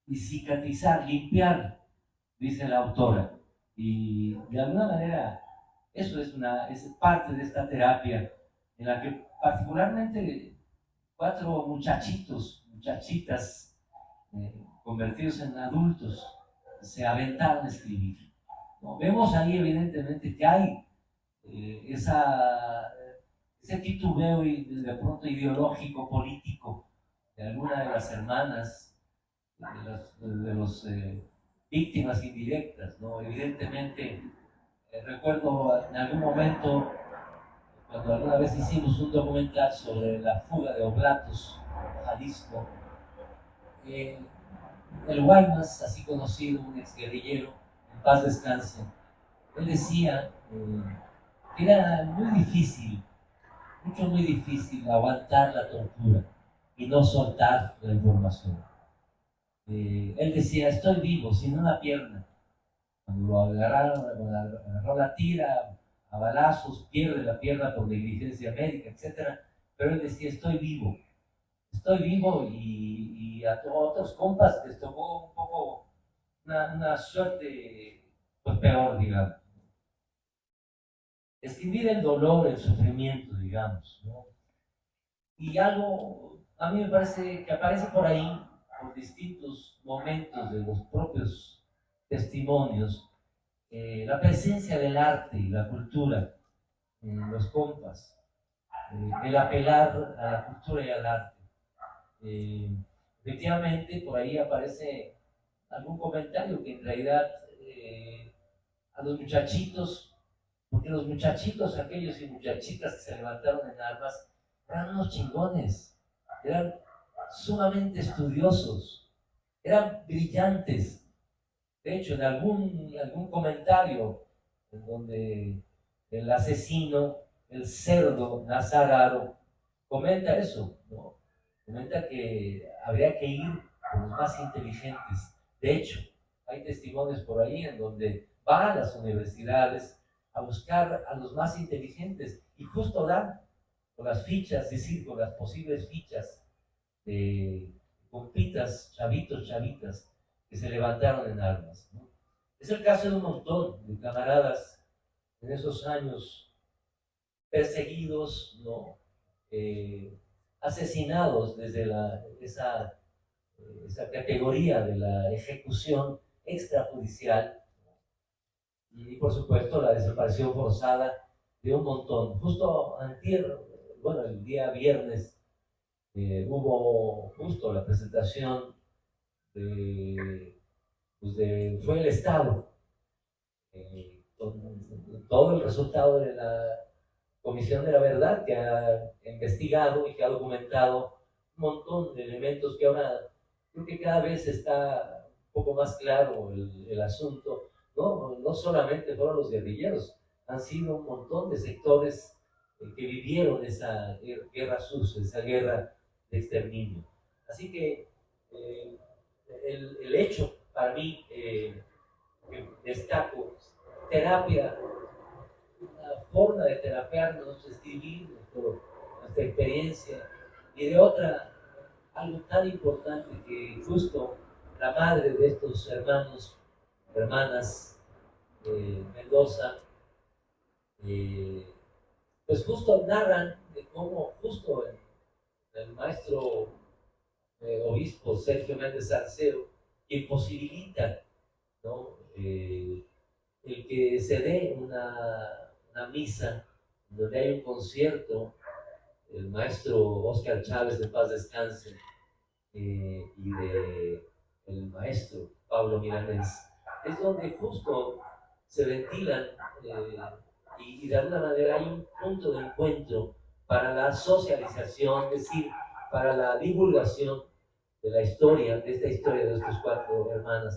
y cicatrizar, limpiar, dice la autora. Y de alguna manera eso es parte de esta terapia en la que particularmente 4 muchachitas convertidos en adultos se aventaron a escribir, ¿no? Vemos ahí evidentemente que hay ese titubeo de pronto ideológico, político de alguna de las hermanas, de los víctimas indirectas, ¿no? Evidentemente, recuerdo en algún momento, cuando alguna vez hicimos un documental sobre la fuga de Oblatos, Jalisco, el Guaymas, así conocido, un exguerrillero, en paz descanse, él decía que era muy difícil aguantar la tortura y no soltar la información. Él decía, estoy vivo, sin una pierna. Cuando lo agarró la tira a balazos, pierde la pierna por negligencia médica, etc. Pero él decía, estoy vivo y a otros compas les tocó un poco una suerte pues, peor, digamos. Escribir el dolor, el sufrimiento, digamos, ¿no? Y algo, a mí me parece que aparece por ahí, por distintos momentos de los propios testimonios, la presencia del arte y la cultura en los compas, el apelar a la cultura y al arte. Efectivamente, por ahí aparece algún comentario que en realidad a los muchachitos, porque los muchachitos, aquellos y muchachitas que se levantaron en armas, eran unos chingones, eran sumamente estudiosos, eran brillantes. De hecho, en algún comentario en donde el asesino, el cerdo Nazar Haro, comenta eso, ¿no? Comenta que habría que ir con los más inteligentes. De hecho, hay testimonios por ahí en donde va a las universidades a buscar a los más inteligentes y justo dan con las fichas, es decir, con las posibles fichas de compitas, chavitas, que se levantaron en armas, ¿no? Es el caso de un montón de camaradas en esos años perseguidos, ¿no? Asesinados desde esa categoría de la ejecución extrajudicial y por supuesto la desaparición forzada de un montón. Justo antier, bueno, el día viernes hubo justo la presentación fue el Estado, con todo el resultado de la Comisión de la Verdad, que ha investigado y que ha documentado un montón de elementos que ahora creo que cada vez está un poco más claro el asunto. No solamente fueron los guerrilleros, han sido un montón de sectores que vivieron esa guerra sucia, esa guerra de exterminio. Así que el hecho para mí que destaco, terapia, una forma de terapiarnos, escribir nuestra experiencia, y de otra, algo tan importante que justo la madre de estos hermanas Mendoza, pues justo narran de cómo justo el maestro obispo Sergio Méndez Arceo imposibilita, ¿no? El que se dé una misa donde hay un concierto, el maestro Óscar Chávez, de paz descanse, y el maestro Pablo Milanés, es donde justo se ventilan y de alguna manera hay un punto de encuentro para la socialización, es decir, para la divulgación de la historia, de esta historia de estos 4 hermanos,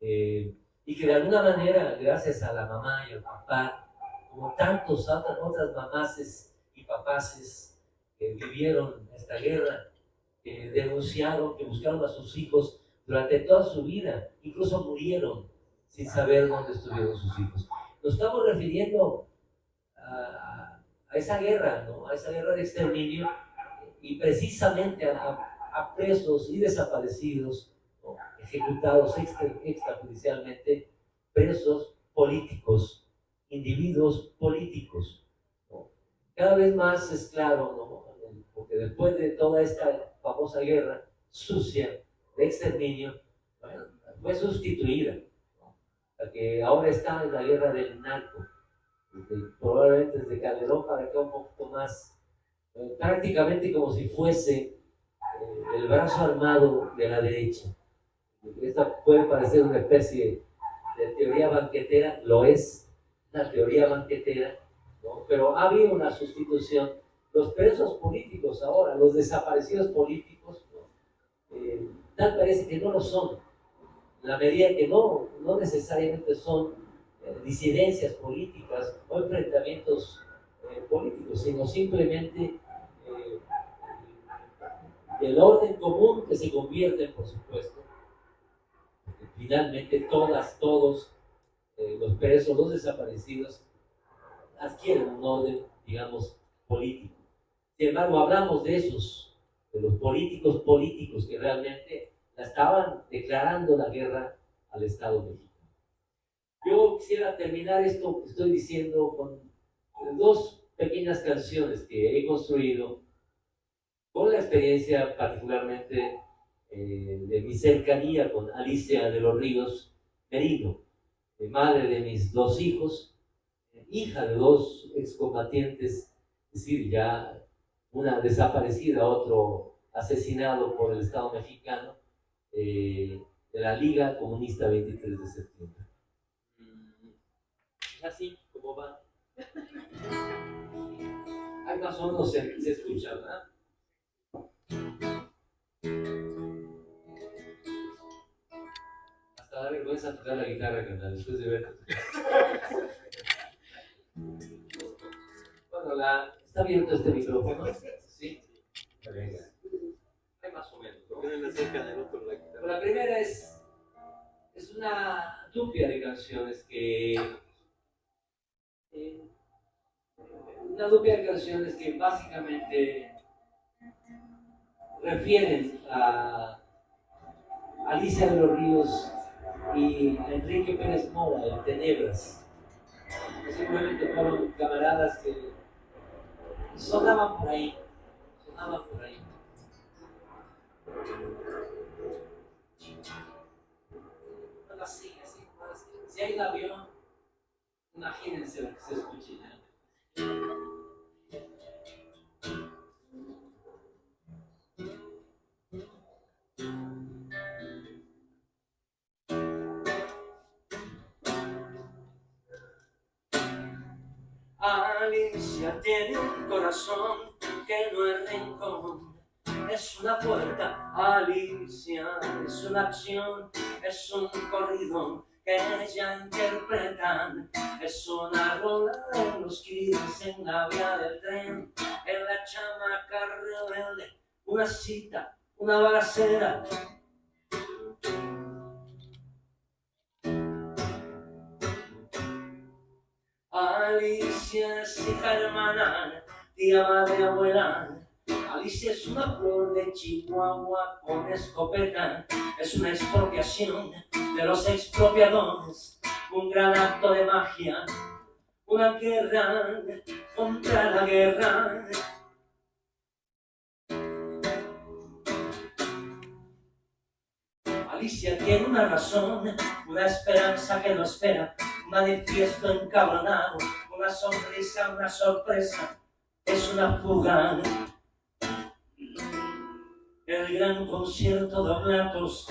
y que de alguna manera, gracias a la mamá y al papá, como tantos otras mamases y papases que vivieron esta guerra, que denunciaron, que buscaron a sus hijos durante toda su vida, incluso murieron sin saber dónde estuvieron sus hijos. Nos estamos refiriendo a esa guerra, ¿no? A esa guerra de exterminio, y precisamente a presos y desaparecidos, ¿no? Ejecutados extrajudicialmente, presos políticos, individuos políticos, ¿no? Cada vez más es claro, ¿no? Porque después de toda esta famosa guerra sucia de exterminio, bueno, fue sustituida, ¿no? La que ahora está en la guerra del narco, probablemente desde Calderón para acá un poquito más, prácticamente como si fuese el brazo armado de la derecha. Esta puede parecer una especie de teoría banquetera, lo es, una teoría banquetera, ¿no? Pero ha habido una sustitución. Los presos políticos ahora, los desaparecidos políticos, ¿no? Tal parece que no lo son, en la medida que no necesariamente son disidencias políticas o enfrentamientos políticos, sino simplemente el orden común que se convierte, por supuesto, porque finalmente todos los presos, los desaparecidos, adquieren un orden, digamos, político. Sin embargo, hablamos de esos, de los políticos que realmente la estaban declarando la guerra al Estado mexicano. Yo quisiera terminar esto que estoy diciendo con 2 pequeñas canciones que he construido con la experiencia particularmente de mi cercanía con Alicia de los Ríos Merino, madre de mis 2 hijos, hija de 2 excombatientes, es decir, ya una desaparecida, otro asesinado por el Estado mexicano, de la Liga Comunista 23 de septiembre. Así como va. Ahí más o menos se escucha, ¿verdad? Hasta da vergüenza tocar la guitarra, carnal, después de verte. Bueno, ¿está abierto este micrófono? Sí. Venga. Hay más o menos, ¿no? Pero la primera es una dupla de canciones que básicamente refieren a Alicia de los Ríos y a Enrique Pérez Mora, en Tenebras. Simplemente fueron camaradas que sonaban por ahí. Así. Si hay un avión, imagínense lo que se escuche ya. Alicia tiene un corazón que no es rincón, es una puerta. Alicia es una acción, es un corrido que ella interpretan, es una rola de los kids en la vía del tren, en la chamaca rebelde, una cita, una balacera. Alicia es hija hermana, tía, madre, abuela. Alicia es una flor de Chihuahua con escopeta, es una expropiación de los expropiadores, un gran acto de magia, una guerra contra la guerra. Alicia tiene una razón, una esperanza que no espera, un manifiesto encabronado, una sonrisa, una sorpresa, es una fuga. El gran concierto de Oblatos,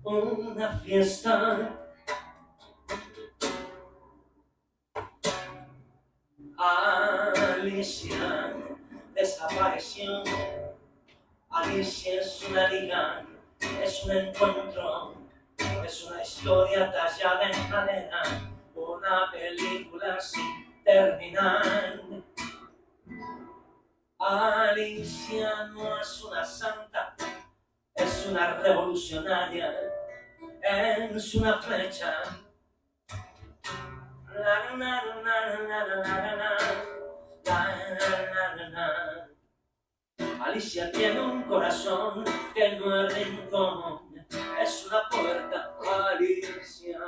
una fiesta. Alicia desapareció. Alicia es una liga, es un encuentro, es una historia tallada en madera, una película sin terminar. Alicia no es una santa, es una revolucionaria, es una flecha. La, la, la, la, la, la, la, la, la, la, la. Alicia tiene un corazón que no es rincón, es una puerta. Alicia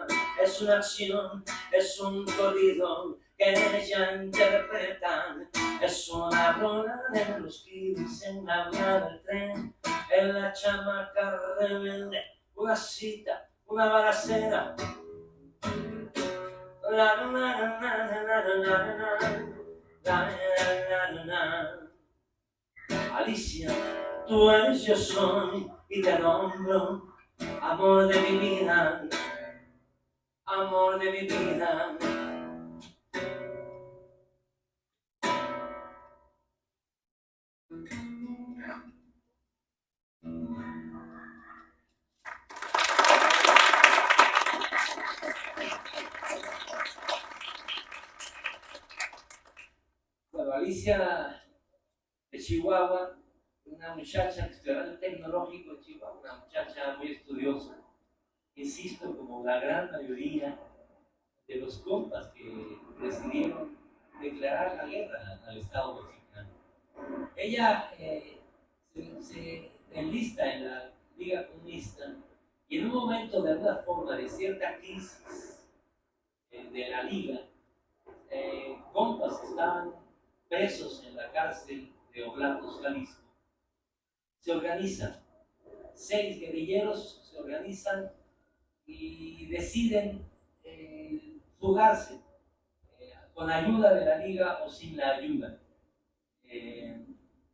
es una acción, es un corrido que ella interpreta, es una rola de los kiwis en la vía del tren, en la chamaca rebelde, una cita, una balacera. La la la la la la la la la. Alicia, tú eres yo soy y te nombro, amor de mi vida, amor de mi vida. Bueno, Alicia de Chihuahua, una muchacha que estudiaba en el Tecnológico de Chihuahua, una muchacha muy estudiosa, insisto, como la gran mayoría de los compas que decidieron declarar la guerra al Estado mexicano. Ella se enlista en la Liga Comunista y en un momento de alguna forma de cierta crisis de la Liga, compas que estaban presos en la cárcel de Oblatos, Jalisco, se organizan. 6 guerrilleros se organizan y deciden fugarse con ayuda de la Liga o sin la ayuda.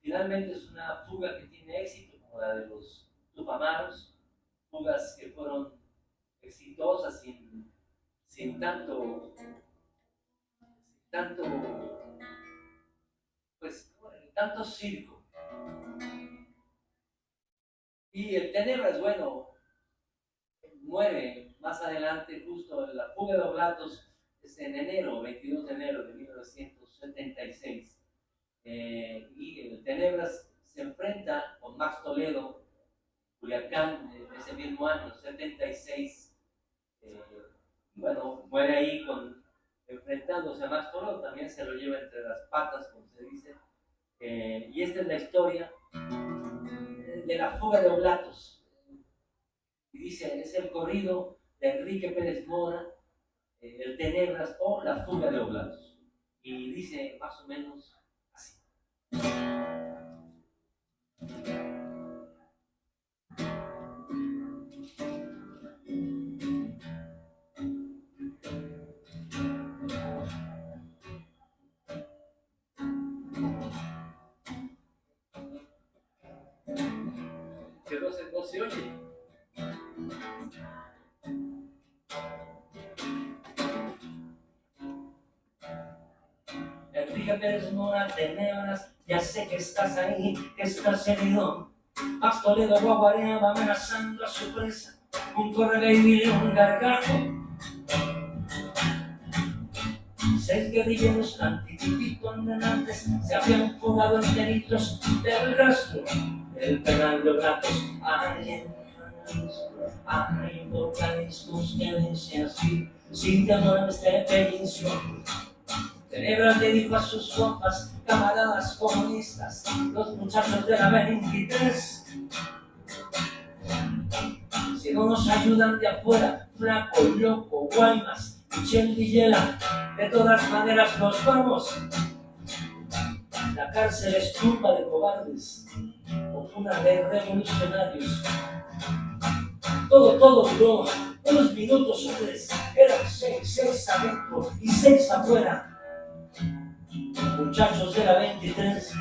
Finalmente es una fuga que tiene éxito, como la de los Tupamaros, fugas que fueron exitosas sin tanto circo. Y el Tenebras, bueno, muere más adelante, justo en la fuga de Oblatos, es en enero, 22 de enero de 1976. Y el Tenebras se enfrenta con Max Toledo, Culiacán, ese mismo año, 76. Bueno, muere ahí enfrentándose a Max Toledo, también se lo lleva entre las patas, como se dice. Y esta es la historia de la fuga de Oblatos. Y dice, es el corrido de Enrique Pérez Mora, el Tenebras o la fuga de Oblatos. Y dice más o menos así. Que no se oye. Enrique Pérez Mora, Tenebras, ya sé que estás ahí, que estás herido. Max Toledo guaguareaba amenazando a su presa, un correveidil y un gargajo. 6 guerrilleros antitipito andantes se habían fugado enteritos del rastro del penal de Oblatos. Hay vocalismos que dice así, sin temor a este peninsula. Tenebra le dijo a sus compas, camaradas comunistas, los muchachos de la 23. Si no nos ayudan de afuera, Flaco, Loco, Guaymas, Michel Villela, de todas maneras nos vamos. La cárcel es tumba de cobardes, cuna de revolucionarios. Todo duró unos minutos o tres. Eran 6 adentro y 6 afuera. Muchachos de la 23.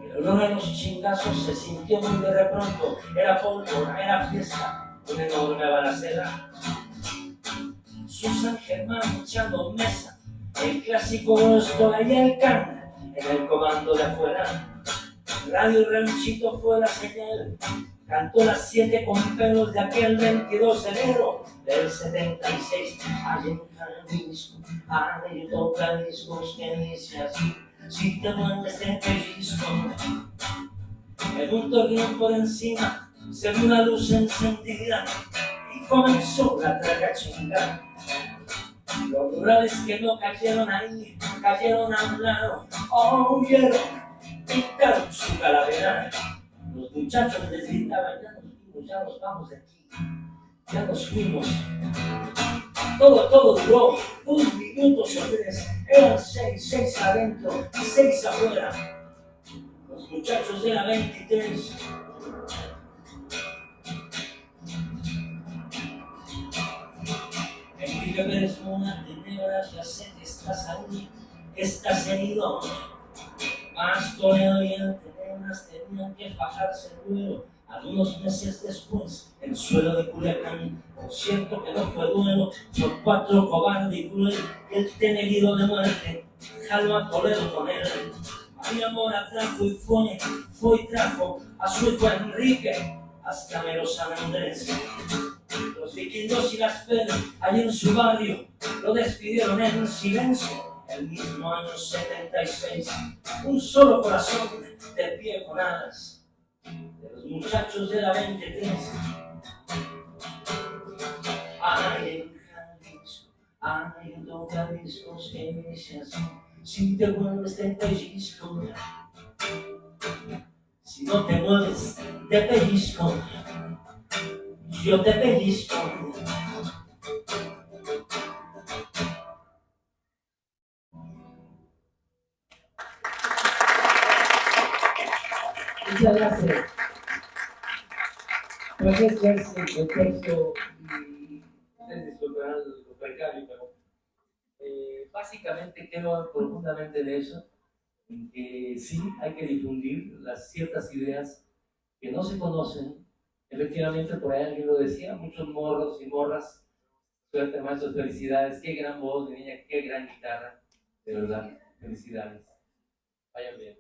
El olor a los chingazos se sintió muy de repronto. Era pólvora, era fiesta, una enorme balacera. Susan Germán echando mesa, el clásico Gostola y el Can en el comando de afuera. Radio Ranchito fue la señal, cantó las 7 con pelos de aquel 22 de enero del 76. Hay en Jalisco, hay toca discos que dice así, si te mueves de pellizco. En un torreón por encima se vio una luz encendida y comenzó la traga chinga. Los rurales que no cayeron ahí, cayeron a un lado, oyeron, pintaron su calavera. Los muchachos les gritaban, ya nos fuimos, ya nos vamos de aquí, ya nos fuimos. Todo duró 2 minutos o 3, eran 6 adentro y 6 afuera. Los muchachos de la 23. Enrique Pérez Mona, tenebras, ya sé que estás ahí, que estás herido. Más Toledo y el Tenebras tenían que fajarse el duelo. Algunos meses después, el suelo de Culiacán, por cierto que no fue duelo, fue 4 cobarde y cruel, y el herido de muerte, jaló a Toledo con él. María Mora trajo y fue y trajo a su hijo Enrique, hasta mero San Andrés. Los vikingos y las feras, allí en su barrio, lo despidieron en silencio. El mismo año 76, un solo corazón de pie con alas, de los muchachos de la 23. Hay en Jalisco, hay en tocadiscos que dice así, si te mueves de pellizco, si no te mueves de pellizco, yo te pellizco. Muchas gracias. Gracias, el texto, y ustedes disculparán lo precario, pero básicamente creo profundamente de eso, en que sí hay que difundir las ciertas ideas que no se conocen. Efectivamente, por ahí alguien lo decía, muchos morros y morras, suerte maestros, felicidades, qué gran voz, mi niña, qué gran guitarra, de verdad, felicidades. Vayan bien.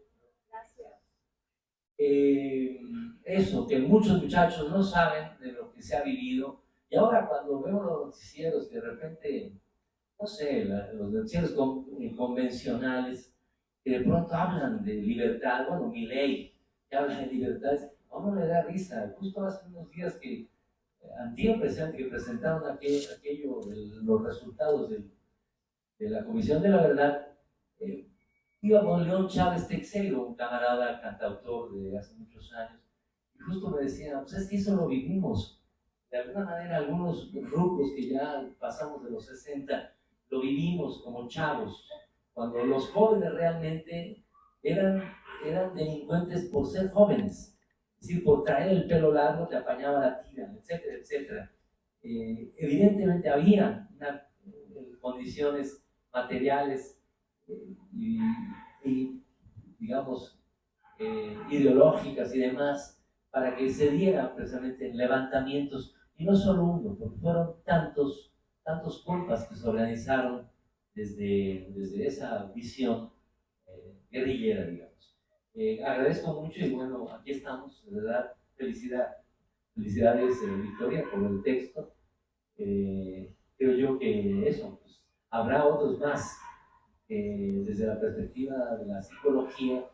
Eso, que muchos muchachos no saben de lo que se ha vivido, y ahora cuando veo los noticieros que de repente, no sé, los noticieros convencionales, que de pronto hablan de libertad, bueno, Milei, que habla de libertad, a uno le da risa. Justo hace unos días que antier que presentaron aquello, los resultados de la Comisión de la Verdad, iba con León Chávez Teixeiro, un camarada cantautor de hace muchos años, y justo me decía, pues es que eso lo vivimos. De alguna manera, algunos rucos que ya pasamos de los 60, lo vivimos como chavos, cuando los jóvenes realmente eran delincuentes por ser jóvenes, es decir, por traer el pelo largo te apañaba la tira, etcétera, etcétera. Evidentemente había condiciones materiales y digamos, ideológicas y demás, para que se dieran precisamente levantamientos, y no solo uno, porque fueron tantos compas que se organizaron desde esa visión guerrillera, digamos. Agradezco mucho y bueno, aquí estamos, de verdad, felicidades Victoria por el texto. Creo yo que eso, pues, habrá otros más desde la perspectiva de la psicología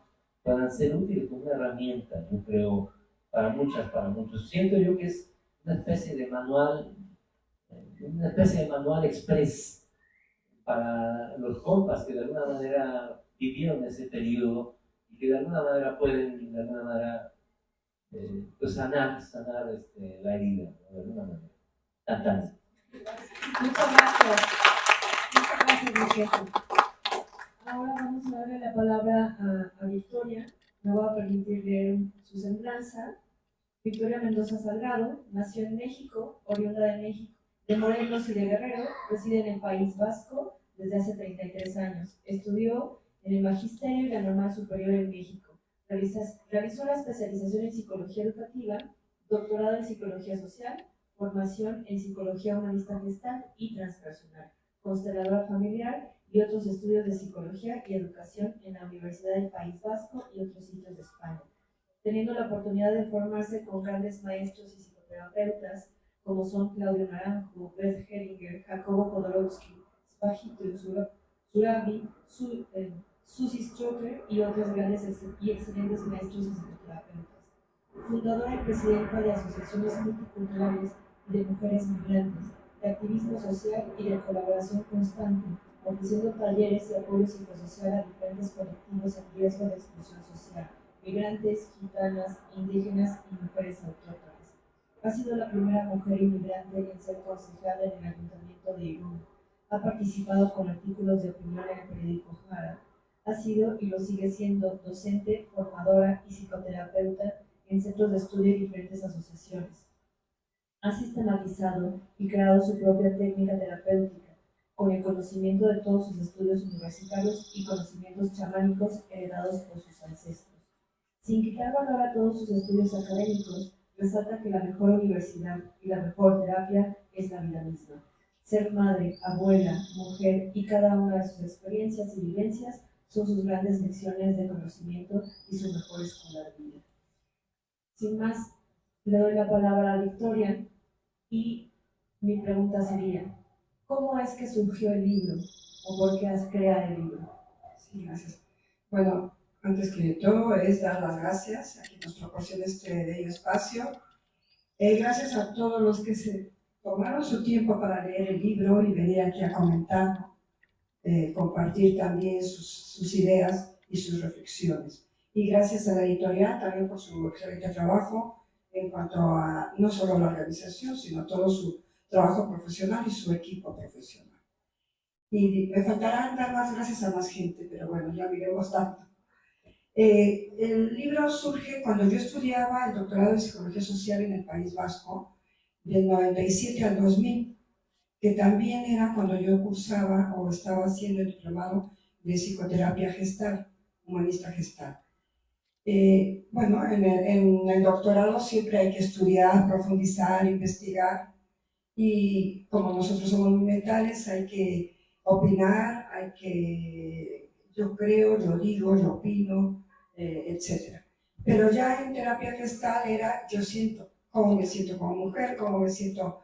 puedan ser útiles como una herramienta, yo creo, para muchos. Siento yo que es una especie de manual una especie de manual express para los compas que de alguna manera vivieron ese periodo y que de alguna manera pueden, de alguna manera, pues sanar la herida, ¿no? De alguna manera. Tan. Muchas gracias. Muchas gracias, mi jefe. Ahora vamos a darle la palabra a Victoria. Me voy a permitir leer su semblanza. Victoria Mendoza Salgado nació en México, oriunda de México, de Morelos y de Guerrero, reside en el País Vasco desde hace 33 años. Estudió en el Magisterio y la Normal Superior en México. Realizó la especialización en Psicología Educativa, doctorado en Psicología Social, formación en Psicología Humanista Gestal y Transpersonal, consteladora familiar y otros estudios de Psicología y Educación en la Universidad del País Vasco y otros sitios de España, teniendo la oportunidad de formarse con grandes maestros y psicoterapeutas como son Claudio Naranjo, Bert Hellinger, Jacobo Jodorowsky, Spajito Surabi, Susie Stroker y otros grandes y excelentes maestros y psicoterapeutas. Fundadora y presidenta de asociaciones multiculturales y de mujeres migrantes, de activismo social y de colaboración constante, ofreciendo talleres y apoyo psicosocial a diferentes colectivos en riesgo de exclusión social, migrantes, gitanas, indígenas y mujeres autóctonas. Ha sido la primera mujer inmigrante en ser concejala en el Ayuntamiento de Irún. Ha participado con artículos de opinión en el periódico Jara. Ha sido y lo sigue siendo docente, formadora y psicoterapeuta en centros de estudio y diferentes asociaciones. Ha sistematizado y creado su propia técnica terapéutica, con el conocimiento de todos sus estudios universitarios y conocimientos chamánicos heredados por sus ancestros. Sin quitar valor a todos sus estudios académicos, resalta que la mejor universidad y la mejor terapia es la vida misma. Ser madre, abuela, mujer y cada una de sus experiencias y vivencias son sus grandes lecciones de conocimiento y su mejor escuela de vida. Sin más, le doy la palabra a Victoria y mi pregunta sería, ¿cómo es que surgió el libro o por qué has creado el libro? Sí, gracias. Bueno, antes que todo es dar las gracias a quien nos proporciona este bello espacio. Gracias a todos los que se tomaron su tiempo para leer el libro y venir aquí a comentar, compartir también sus ideas y sus reflexiones. Y gracias a la editorial también por su excelente trabajo en cuanto a no solo la organización, sino todo su trabajo profesional y su equipo profesional. Y me faltarán dar más gracias a más gente, pero bueno, ya miremos tanto. El libro surge cuando yo estudiaba el doctorado en Psicología Social en el País Vasco, del 97 al 2000, que también era cuando yo cursaba o estaba haciendo el diplomado de Psicoterapia Gestal, Humanista Gestal. Bueno, en el doctorado siempre hay que estudiar, profundizar, investigar, y como nosotros somos muy mentales, hay que opinar, hay que, yo creo, yo digo, yo opino, etc. Pero ya en terapia gestal era, yo siento, cómo me siento como mujer, cómo me siento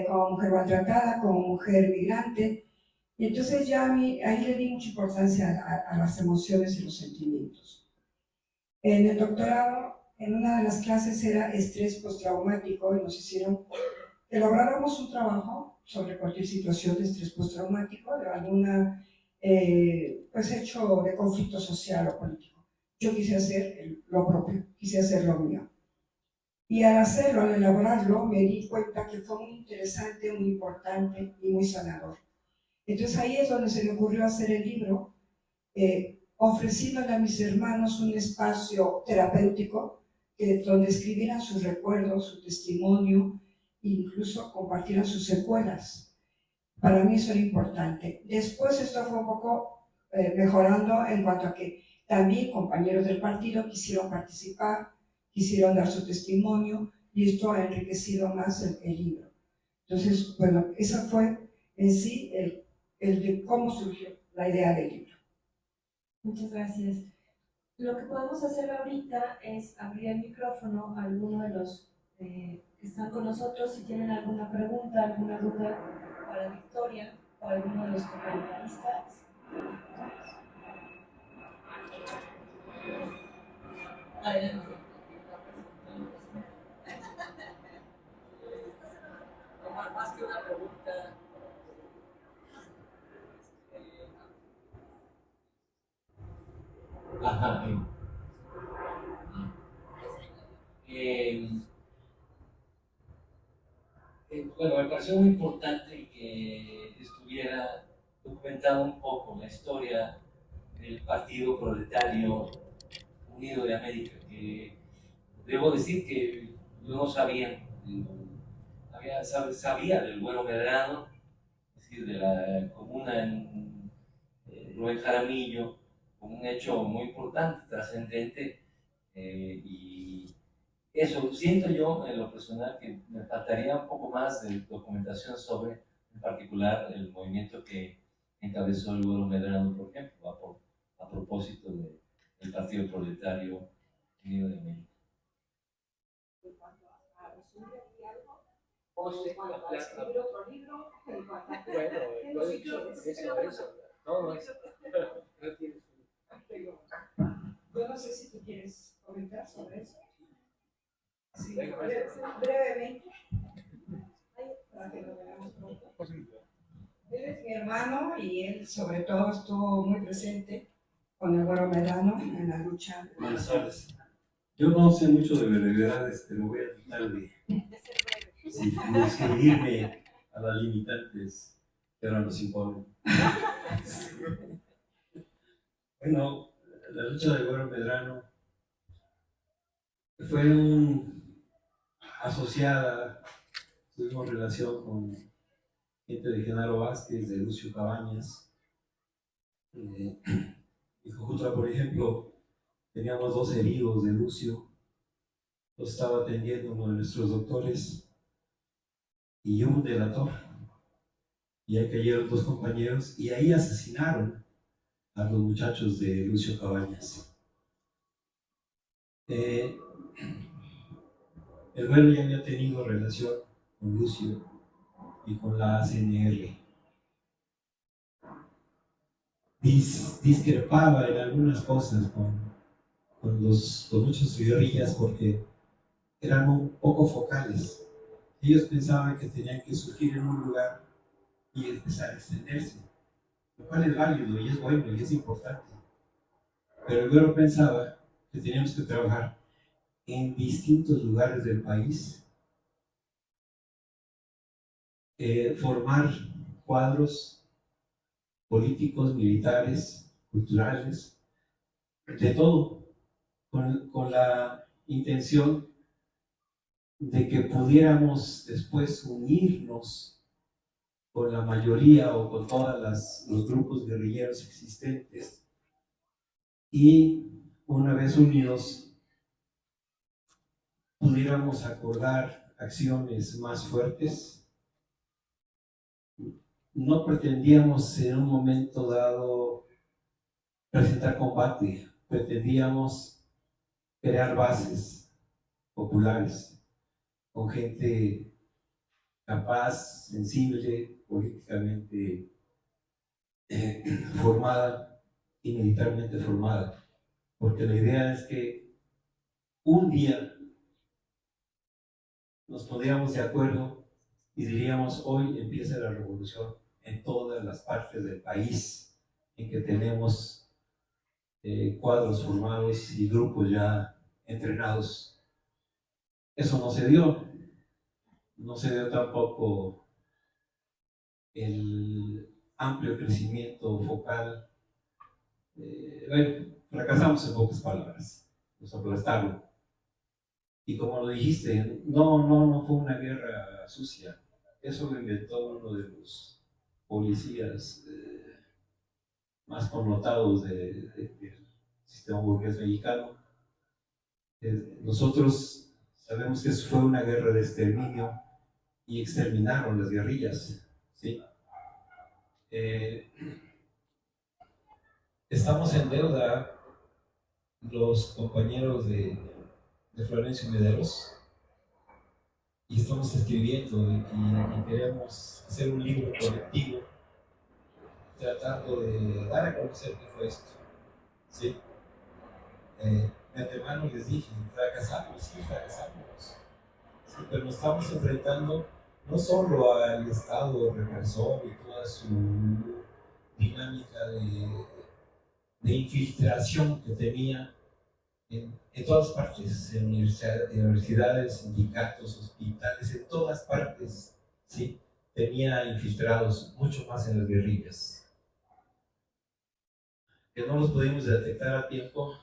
como mujer maltratada, como mujer migrante. Y entonces ya a mí, ahí le di mucha importancia a las emociones y los sentimientos. En el doctorado, en una de las clases era estrés postraumático y nos hicieron elaboráramos un trabajo sobre cualquier situación de estrés postraumático, de alguna pues hecho de conflicto social o político. Yo quise hacer lo propio, quise hacer lo mío. Y al hacerlo, al elaborarlo, me di cuenta que fue muy interesante, muy importante y muy sanador. Entonces ahí es donde se me ocurrió hacer el libro, ofreciéndole a mis hermanos un espacio terapéutico donde escribieran sus recuerdos, su testimonio, incluso compartieran sus secuelas. Para mí eso era importante. Después esto fue un poco mejorando en cuanto a que también compañeros del partido quisieron participar, quisieron dar su testimonio y esto ha enriquecido más el libro. Entonces, bueno, esa fue en sí el de cómo surgió la idea del libro. Muchas gracias. Lo que podemos hacer ahorita es abrir el micrófono a alguno de los que están con nosotros. Si tienen alguna pregunta, alguna duda para Victoria o alguno de los comentaristas. Adelante. Más que una pregunta. Ajá. Bueno, me pareció muy importante que estuviera documentado un poco la historia del Partido Proletario Unido de América, que debo decir que yo no sabía, sabía del Güero Medrano, es decir, de la comuna en Rubén Jaramillo, como un hecho muy importante, trascendente, y eso, siento yo en lo personal que me faltaría un poco más de documentación sobre, en particular, el movimiento que encabezó el Güero Medrano, por ejemplo, a propósito del Partido Proletario Unido de América. En cuanto a resumir aquí algo, o en cuanto a escribir otro libro, en cuanto a... Bueno, eso. Todo eso. No tienes. Yo no sé si tú quieres comentar sobre eso. Sí, Venga, brevemente, para que lo veamos pronto. Él es mi hermano y él sobre todo estuvo muy presente con el Güero Medrano en la lucha. Buenas tardes. Yo no sé mucho de brevedades, pero voy a tratar de inscribirme a las limitantes que ahora nos imponen. Bueno, la lucha del Güero Medrano fue asociada, tuvimos relación con gente de Genaro Vázquez, de Lucio Cabañas. En Jojutla, por ejemplo, teníamos 2 heridos de Lucio, los estaba atendiendo uno de nuestros doctores y un delator. Y ahí cayeron 2 compañeros y ahí asesinaron a los muchachos de Lucio Cabañas. El Güero ya había tenido relación con Lucio y con la CNR. Discrepaba en algunas cosas con muchos guerrillas porque eran un poco focales. Ellos pensaban que tenían que surgir en un lugar y empezar a extenderse, lo cual es válido y es bueno y es importante. Pero el Güero pensaba que teníamos que trabajar en distintos lugares del país, formar cuadros políticos, militares, culturales, de todo, con la intención de que pudiéramos después unirnos con la mayoría o con todos los grupos guerrilleros existentes y una vez unidos pudiéramos acordar acciones más fuertes. No pretendíamos en un momento dado presentar combate, pretendíamos crear bases populares con gente capaz, sensible, políticamente formada y militarmente formada, porque la idea es que un día nos pondríamos de acuerdo y diríamos: hoy empieza la revolución en todas las partes del país, en que tenemos cuadros formados y grupos ya entrenados. Eso no se dio. No se dio tampoco el amplio crecimiento focal. Bueno, fracasamos en pocas palabras, nos aplastaron. Y como lo dijiste, no fue una guerra sucia. Eso lo inventó uno de los policías más connotados del sistema burgués mexicano. Nosotros sabemos que eso fue una guerra de exterminio y exterminaron las guerrillas, ¿sí? Estamos en deuda los compañeros de Florencio Mederos y estamos escribiendo y queremos hacer un libro colectivo tratando de dar a conocer qué fue esto, ¿sí? De antemano les dije: fracasamos, sí, sí, pero nos estamos enfrentando no solo al Estado represor y toda su dinámica de infiltración que tenía en todas partes, en universidades, sindicatos, hospitales, en todas partes, ¿sí? Tenía infiltrados, mucho más en las guerrillas. Que no los pudimos detectar a tiempo,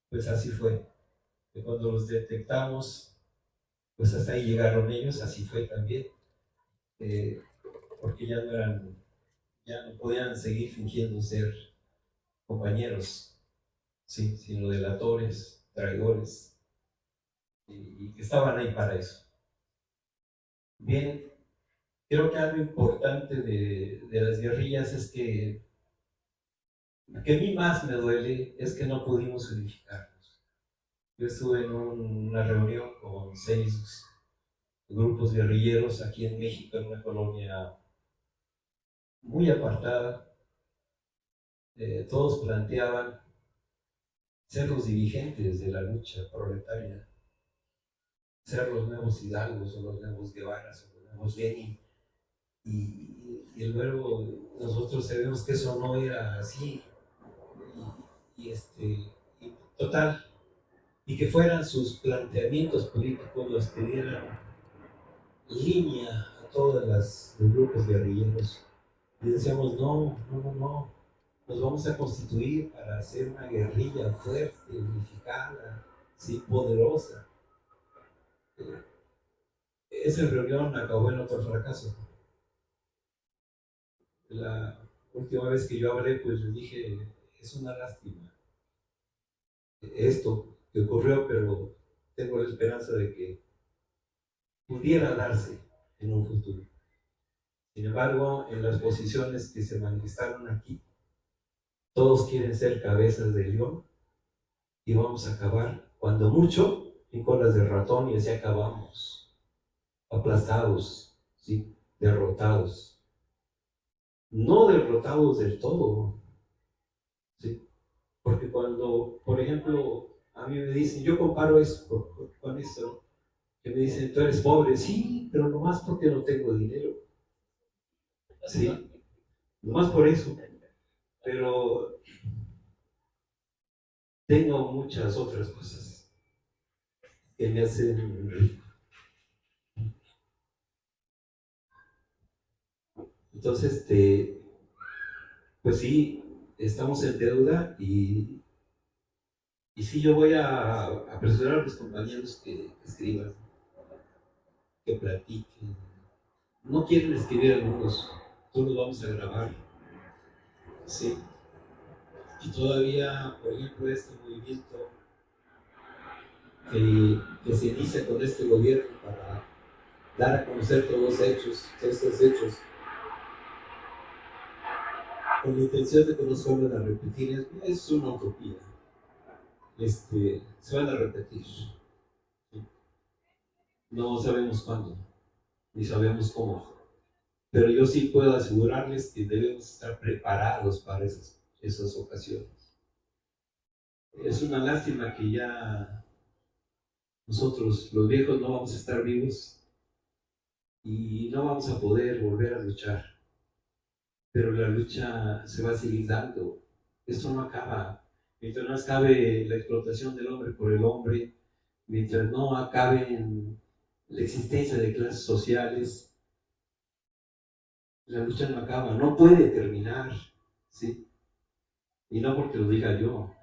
pues así fue. Que cuando los detectamos, pues hasta ahí llegaron ellos, así fue también. Porque ya no podían seguir fingiendo ser compañeros, ¿sí? Sino delatores, traidores, y que estaban ahí para eso. Bien, creo que algo importante de las guerrillas es que lo que a mí más me duele es que no pudimos unificarnos. Yo estuve en una reunión con 6 grupos guerrilleros aquí en México, en una colonia muy apartada. Todos planteaban ser los dirigentes de la lucha proletaria, ser los nuevos Hidalgos o los nuevos Guevaras o los nuevos Lenin. Y luego nosotros sabemos que eso no era así. Y total, y que fueran sus planteamientos políticos los que dieran línea a todos los grupos guerrilleros. Y decíamos, no, nos vamos a constituir para hacer una guerrilla fuerte, unificada, ¿sí? Poderosa. Esa reunión acabó en otro fracaso. La última vez que yo hablé, pues le dije, es una lástima esto que ocurrió, pero tengo la esperanza de que pudiera darse en un futuro. Sin embargo, en las posiciones que se manifestaron aquí, todos quieren ser cabezas de león y vamos a acabar, cuando mucho, en colas de ratón, y así acabamos, aplastados, ¿sí? Derrotados. No derrotados del todo, ¿sí? Porque cuando, por ejemplo, a mí me dicen, yo comparo esto con esto, que me dicen, tú eres pobre, sí, pero nomás porque no tengo dinero, ¿sí? Nomás por eso. Pero tengo muchas otras cosas que me hacen rico. Entonces, pues sí, estamos en deuda y sí, yo voy a apresurar a mis compañeros que escriban, que platiquen. No quieren escribir algunos, todos los vamos a grabar. Sí. Y todavía, por ejemplo, este movimiento que se inicia con este gobierno para dar a conocer todos estos hechos, con la intención de que no se vuelvan a repetir, es una utopía. Se van a repetir. No sabemos cuándo, ni sabemos cómo, pero yo sí puedo asegurarles que debemos estar preparados para esas ocasiones. Es una lástima que ya nosotros, los viejos, no vamos a estar vivos y no vamos a poder volver a luchar, pero la lucha se va a seguir dando. Esto no acaba. Mientras no acabe la explotación del hombre por el hombre, mientras no acabe en la existencia de clases sociales, la lucha no acaba, no puede terminar, ¿sí? Y no porque lo diga yo,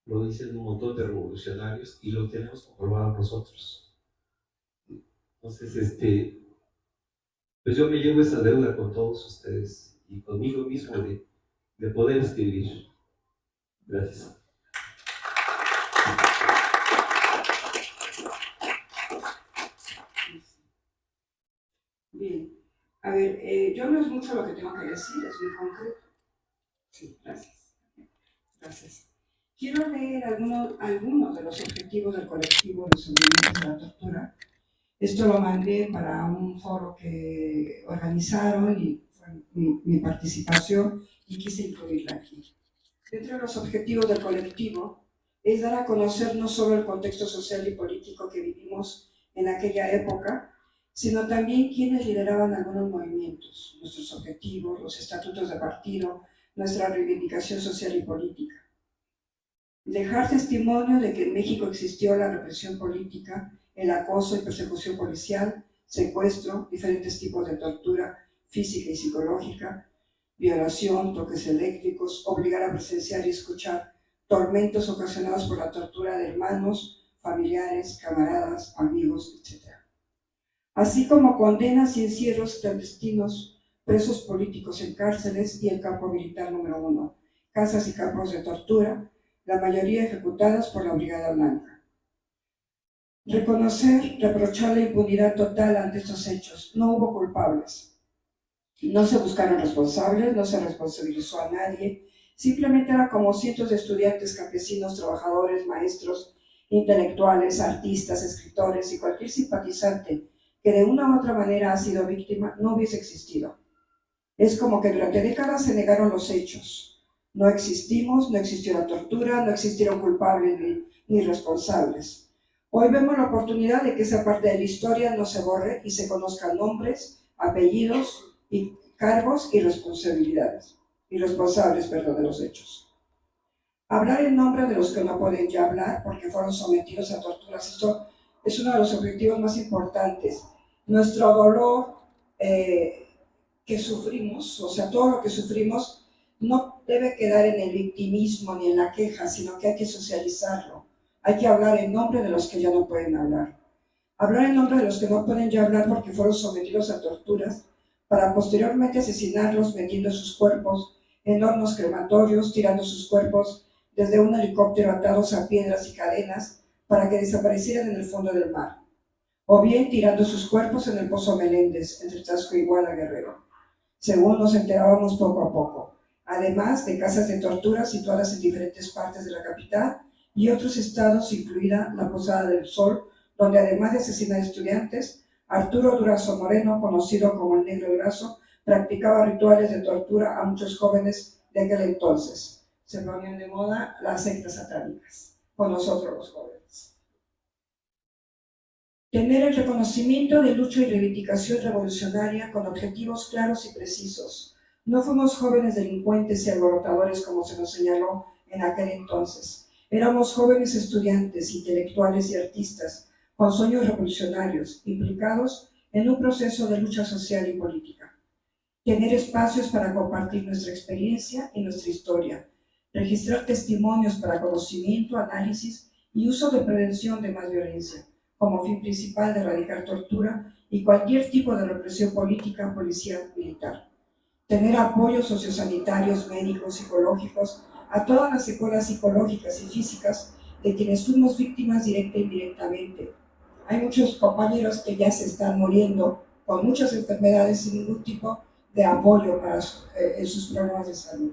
lo dicen un montón de revolucionarios y lo tenemos comprobado nosotros. Entonces, pues yo me llevo esa deuda con todos ustedes y conmigo mismo de poder escribir. Gracias. Bien. A ver, yo no es mucho lo que tengo que decir, es muy concreto. Sí, gracias. Gracias. Quiero leer algunos de los objetivos del colectivo de sobrevivientes de la tortura. Esto lo mandé para un foro que organizaron y fue mi participación y quise incluirla aquí. Dentro de los objetivos del colectivo es dar a conocer no solo el contexto social y político que vivimos en aquella época, sino también quienes lideraban algunos movimientos, nuestros objetivos, los estatutos de partido, nuestra reivindicación social y política. Dejar testimonio de que en México existió la represión política, el acoso y persecución policial, secuestro, diferentes tipos de tortura física y psicológica, violación, toques eléctricos, obligar a presenciar y escuchar tormentos ocasionados por la tortura de hermanos, familiares, camaradas, amigos, etc. Así como condenas y encierros clandestinos, presos políticos en cárceles y el campo militar número 1, casas y campos de tortura, la mayoría ejecutadas por la Brigada Blanca. Reconocer, reprochar la impunidad total ante estos hechos. No hubo culpables. No se buscaron responsables, no se responsabilizó a nadie. Simplemente era como cientos de estudiantes, campesinos, trabajadores, maestros, intelectuales, artistas, escritores y cualquier simpatizante que de una u otra manera ha sido víctima no hubiese existido. Es como que durante décadas se negaron los hechos. No existimos, no existió la tortura, no existieron culpables ni responsables. Hoy vemos la oportunidad de que esa parte de la historia no se borre y se conozcan nombres, apellidos y cargos y responsabilidades, y responsables, de los hechos. Hablar en nombre de los que no pueden ya hablar porque fueron sometidos a torturas, esto es uno de los objetivos más importantes. Nuestro dolor que sufrimos, o sea, todo lo que sufrimos, no debe quedar en el victimismo ni en la queja, sino que hay que socializarlo. Hay que hablar en nombre de los que ya no pueden hablar. Hablar en nombre de los que no pueden ya hablar porque fueron sometidos a torturas, para posteriormente asesinarlos metiendo sus cuerpos en hornos crematorios, tirando sus cuerpos desde un helicóptero atados a piedras y cadenas para que desaparecieran en el fondo del mar, o bien tirando sus cuerpos en el Pozo Meléndez, entre Tasco y Iguala, Guerrero, según nos enterábamos poco a poco, además de casas de tortura situadas en diferentes partes de la capital y otros estados, incluida la Posada del Sol, donde además de asesinar estudiantes, Arturo Durazo Moreno, conocido como el Negro Durazo, practicaba rituales de tortura a muchos jóvenes de aquel entonces. Se ponían de moda las sectas satánicas, con nosotros los jóvenes. Tener el reconocimiento de lucha y reivindicación revolucionaria con objetivos claros y precisos. No fuimos jóvenes delincuentes y alborotadores como se nos señaló en aquel entonces. Éramos jóvenes estudiantes, intelectuales y artistas, con sueños revolucionarios, implicados en un proceso de lucha social y política. Tener espacios para compartir nuestra experiencia y nuestra historia. Registrar testimonios para conocimiento, análisis y uso de prevención de más violencia, como fin principal de erradicar tortura y cualquier tipo de represión política, policial, militar. Tener apoyos sociosanitarios, médicos, psicológicos, a todas las secuelas psicológicas y físicas de quienes fuimos víctimas directa e indirectamente. Hay muchos compañeros que ya se están muriendo con muchas enfermedades sin ningún tipo de apoyo en sus problemas de salud.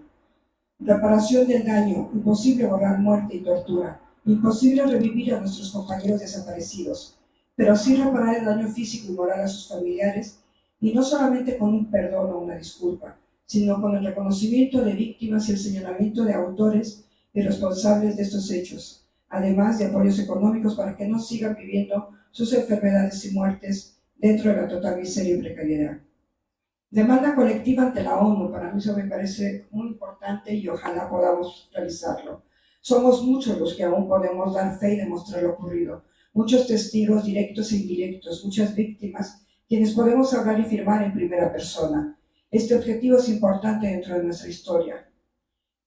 Reparación del daño, imposible borrar muerte y tortura, imposible revivir a nuestros compañeros desaparecidos, pero sí reparar el daño físico y moral a sus familiares, y no solamente con un perdón o una disculpa, sino con el reconocimiento de víctimas y el señalamiento de autores y responsables de estos hechos, además de apoyos económicos para que no sigan viviendo sus enfermedades y muertes dentro de la total miseria y precariedad. Demanda colectiva ante la ONU, para mí eso me parece muy importante y ojalá podamos realizarlo. Somos muchos los que aún podemos dar fe y demostrar lo ocurrido, muchos testigos directos e indirectos, muchas víctimas, quienes podemos hablar y firmar en primera persona. Este objetivo es importante dentro de nuestra historia.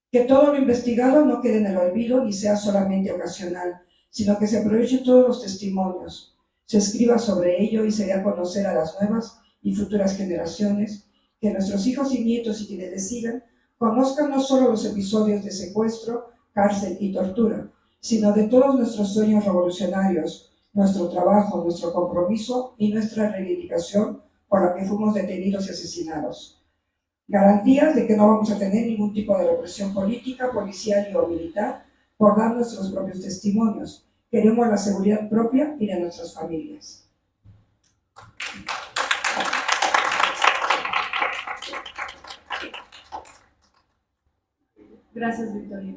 Que todo lo investigado no quede en el olvido ni sea solamente ocasional, sino que se aprovechen todos los testimonios, se escriba sobre ello y se dé a conocer a las nuevas y futuras generaciones, que nuestros hijos y nietos y quienes les sigan conozcan no solo los episodios de secuestro, cárcel y tortura, sino de todos nuestros sueños revolucionarios, nuestro trabajo, nuestro compromiso y nuestra reivindicación por la que fuimos detenidos y asesinados. Garantías de que no vamos a tener ningún tipo de represión política, policial o militar por dar nuestros propios testimonios. Queremos la seguridad propia y de nuestras familias. Gracias, Victoria.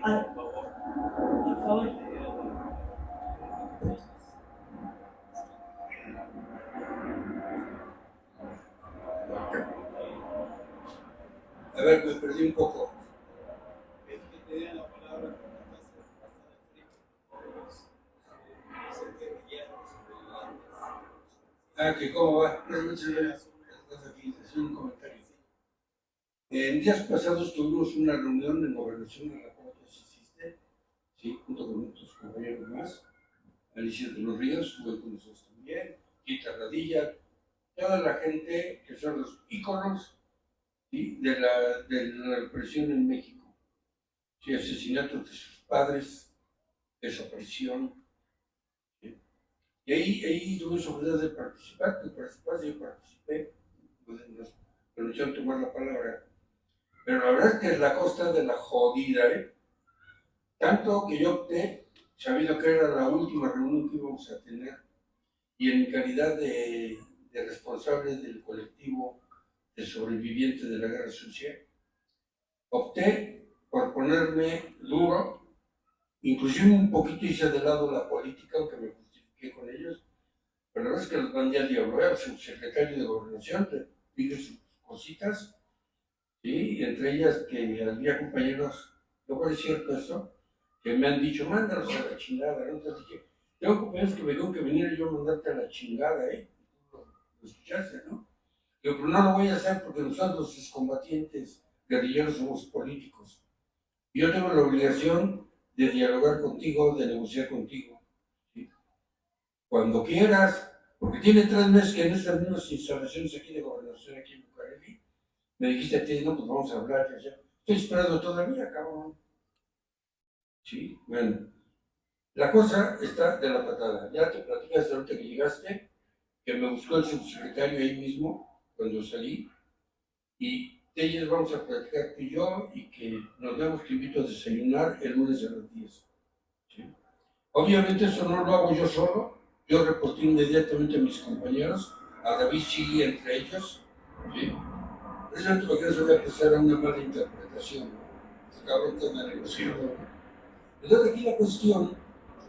Por favor. Que cómo va. Un comentario. En días pasados tuvimos una reunión en Gobernación en la cual asististe, sí, junto con otros compañeros más. Alicia de los Ríos estuvo con nosotros también, Quita Radilla, toda la gente que son los íconos, ¿sí?, de la represión en México. Sí, asesinatos de sus padres, desaparición. ¿Sí? Y ahí tuve la oportunidad de participar, yo participé, pues, nos permitieron tomar la palabra. Pero la verdad es que la costa de la jodida, tanto que yo opté, sabiendo que era la última reunión que íbamos a tener, y en mi calidad de responsable del colectivo de sobrevivientes de la Guerra Sucia, opté por ponerme duro, inclusive un poquito hice de lado la política, aunque me justifiqué con ellos, pero la verdad es que los mandé al diablo. El subsecretario de Gobernación te pide sus cositas, ¿sí? Y entre ellas que había compañeros, lo cual es cierto eso, que me han dicho, mándalos a la chingada, ¿no? Entonces dije, tengo compañeros que me dijeron que viniera yo a mandarte a la chingada, Lo escuchaste, ¿no? Pero no lo voy a hacer porque nosotros los excombatientes guerrilleros somos políticos. Y yo tengo la obligación de dialogar contigo, de negociar contigo, ¿sí? Cuando quieras, porque tiene 3 meses que en estas mismas instalaciones aquí de Gobernación, aquí en Bucareli, me dijiste a ti, no, pues vamos a hablar, ya. Estoy esperando todavía, cabrón. Sí, bueno. La cosa está de la patada. Ya te platicas ahorita que llegaste, que me buscó el subsecretario ahí mismo, cuando salí, y de ellos vamos a platicar tú y yo, y que nos vemos, que invito a desayunar el lunes a las 10. ¿Sí? Obviamente eso no lo hago yo solo, yo reporté inmediatamente a mis compañeros, a David Chili entre ellos, ¿sí? Precisamente porque no se voy a empezar a una mala interpretación, ¿no? Este cabrón está negociando, ¿no? Entonces aquí la cuestión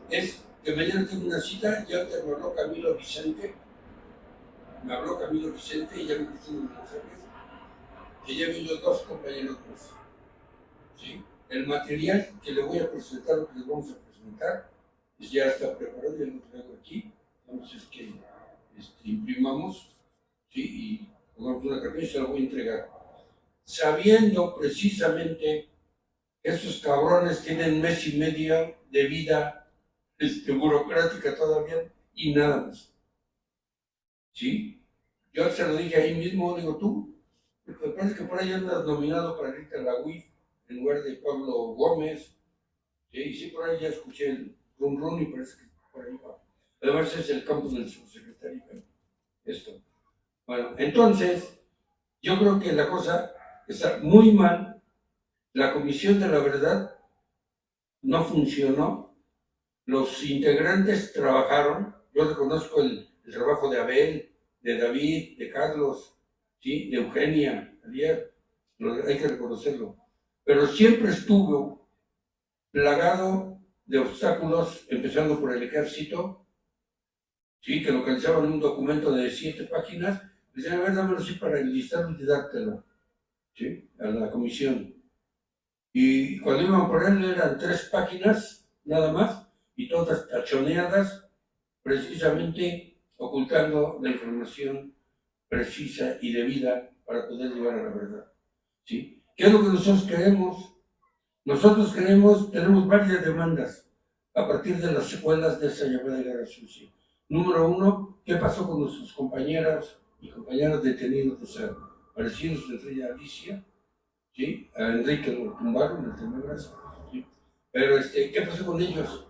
es que mañana tengo una cita, ya te habló Camilo Vicente, y ya me puso unos mensajes, que ya vi los 2 compañeros más, ¿sí? El material que le voy a presentar, lo que les vamos a presentar, pues ya está preparado, ya lo traigo aquí, entonces que imprimamos, ¿sí? Y pongamos una carpeta y se la voy a entregar, sabiendo precisamente que estos cabrones tienen mes y medio de vida burocrática todavía y nada más. ¿Sí? Yo se lo dije ahí mismo, digo tú, me parece que por ahí andas nominado para irte a la UIF en lugar de Pablo Gómez. ¿Sí? Y sí, por ahí ya escuché el rum y parece que por ahí va. Además es el campo del subsecretario. Esto. Bueno, entonces, yo creo que la cosa está muy mal. La Comisión de la Verdad no funcionó. Los integrantes trabajaron, yo reconozco el trabajo de Abel, de David, de Carlos, ¿sí?, de Eugenia, hay que reconocerlo, pero siempre estuvo plagado de obstáculos, empezando por el ejército, ¿sí?, que localizaban un documento de 7 páginas, decían, a ver, dámelo así para enlistarlo y dártelo, ¿sí?, a la comisión. Y cuando iban por él eran 3 páginas, nada más, y todas tachoneadas, precisamente ocultando la información precisa y debida para poder llegar a la verdad. ¿Sí? ¿Qué es lo que nosotros queremos? Nosotros tenemos varias demandas a partir de las secuelas de esa llamada guerra sucia. Número 1, ¿qué pasó con nuestros compañeras y compañeros detenidos desaparecidos entre Alicia? ¿Sí? A Enrique lo tumbaron, el Tenebras, ¿sí? Pero ¿qué pasó con ellos?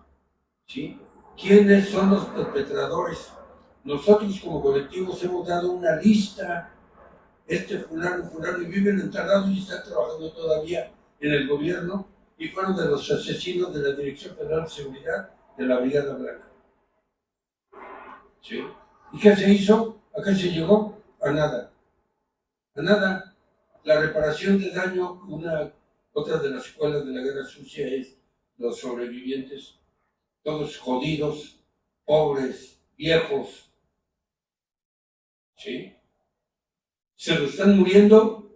¿Sí? ¿Quiénes son los perpetradores? Nosotros como colectivos hemos dado una lista, fulano, y viven enterrados y están trabajando todavía en el gobierno y fueron de los asesinos de la Dirección Federal de Seguridad de la Brigada Blanca. ¿Sí? ¿Y qué se hizo? ¿A qué se llegó? A nada. A nada. La reparación de daño, otra de las secuelas de la guerra sucia es los sobrevivientes, todos jodidos, pobres, viejos, ¿sí? Se lo están muriendo,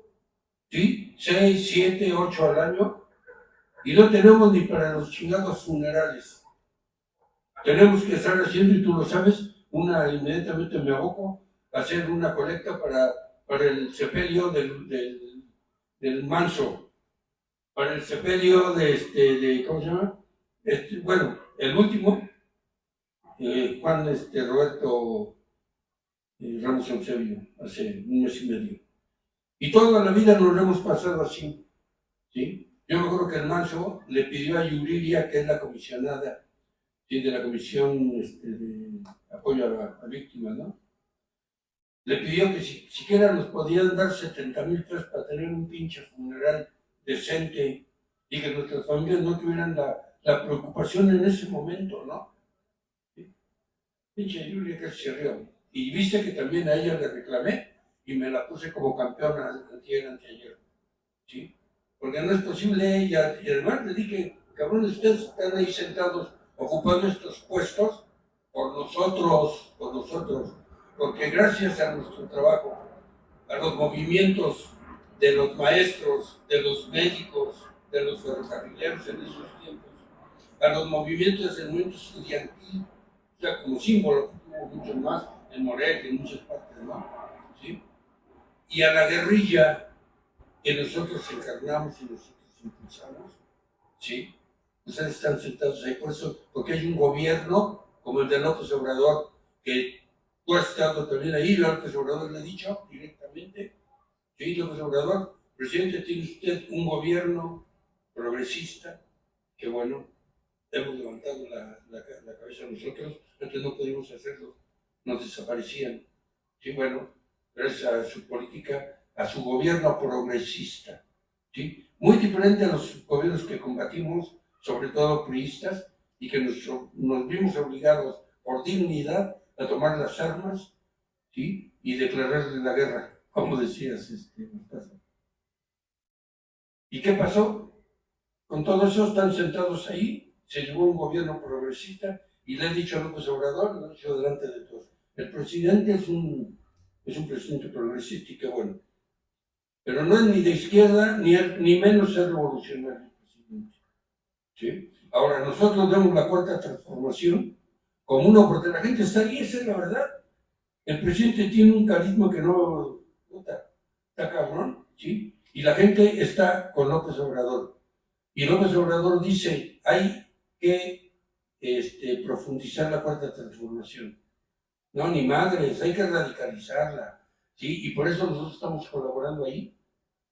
¿sí? 6, 7, 8 al año, y no tenemos ni para los chingados funerales. Tenemos que estar haciendo, y tú lo sabes, inmediatamente me aboco a hacer una colecta para el sepelio del Manso, para el sepelio de ¿cómo se llama? Bueno, el último, Juan Roberto Ramos Eusebio, hace un mes y medio. Y toda la vida nos lo hemos pasado así, ¿sí? Yo me acuerdo que el Manso le pidió a Yuriria, que es la comisionada, ¿sí?, de la Comisión de Apoyo a Víctimas, ¿no? Le pidió que siquiera nos podían dar 70,000 pesos para tener un pinche funeral decente y que nuestras familias no tuvieran la preocupación en ese momento, ¿no? ¿Sí? Pinche Yuriria que se rió. Y viste que también a ella le reclamé y me la puse como campeona anteayer, ¿sí? Porque no es posible ella, y además le dije, cabrón, ustedes están ahí sentados ocupando estos puestos por nosotros, porque gracias a nuestro trabajo, a los movimientos de los maestros, de los médicos, de los ferrocarrileros en esos tiempos, a los movimientos del movimiento estudiantil, o sea, como símbolo, hubo mucho más en Morelia, en muchas partes, ¿no? ¿Sí? Y a la guerrilla que nosotros encarnamos y nosotros impulsamos, ¿sí? Ustedes están sentados ahí por eso, porque hay un gobierno como el de López Obrador, que tú has estado también ahí, López Obrador le ha dicho directamente, sí, López Obrador, presidente, tiene usted un gobierno progresista, que bueno, hemos levantado la cabeza nosotros, antes no pudimos hacerlo, nos desaparecían, sí, bueno, gracias a su política, a su gobierno progresista, ¿sí? Muy diferente a los gobiernos que combatimos, sobre todo priistas, y que nos vimos obligados por dignidad a tomar las armas, ¿sí?, y declararle la guerra, como decías, Mostaza. ¿Y qué pasó? Con todo eso están sentados ahí, se llevó un gobierno progresista, y le he dicho a López Obrador, lo he dicho delante de todos, el presidente es un presidente progresista, y qué bueno. Pero no es ni de izquierda, ni menos es revolucionario, presidente. ¿Sí? Ahora, nosotros vemos la cuarta transformación como una oportunidad. La gente está ahí, esa es la verdad. El presidente tiene un carisma que no... está cabrón, ¿sí? Y la gente está con López Obrador. Y López Obrador dice, hay que profundizar la cuarta transformación. No, ni madres, hay que radicalizarla. ¿Sí? Y por eso nosotros estamos colaborando ahí,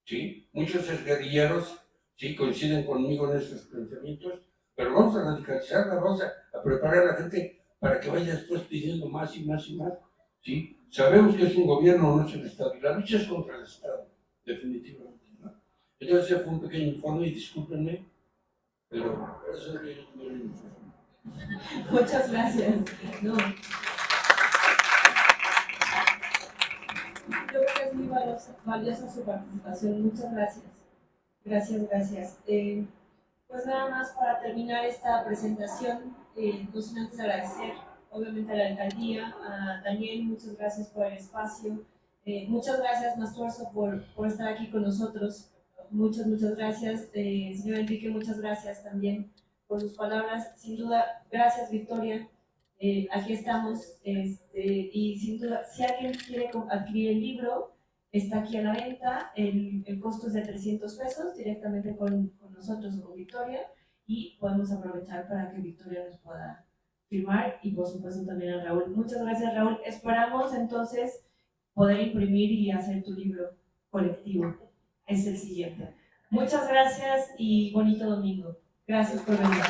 ¿sí? Muchos exguerrilleros, ¿sí?, coinciden conmigo en esos planteamientos, pero vamos a radicalizarla, vamos a preparar a la gente para que vaya después pidiendo más y más y más, ¿sí? Sabemos que es un gobierno, no es el Estado, y la lucha es contra el Estado, definitivamente, ¿no? Entonces ese fue un pequeño informe, y discúlpenme, pero eso es lo que yo tuve en el informe. Muchas gracias. No. Yo creo que es muy valiosa su participación. Muchas gracias. Gracias. Pues nada más para terminar esta presentación, no sin antes agradecer obviamente a la alcaldía, a Daniel, muchas gracias por el espacio. Muchas gracias, Masturzo, por estar aquí con nosotros. Muchas gracias. Señor Enrique, muchas gracias también por sus palabras. Sin duda, gracias, Victoria. Aquí estamos, y sin duda, si alguien quiere adquirir el libro, está aquí a la venta, el costo es de 300 pesos, directamente con nosotros o con Victoria, y podemos aprovechar para que Victoria nos pueda firmar, y por supuesto también a Raúl. Muchas gracias, Raúl. Esperamos entonces poder imprimir y hacer tu libro colectivo. Es el siguiente. Muchas gracias y bonito domingo. Gracias por venir.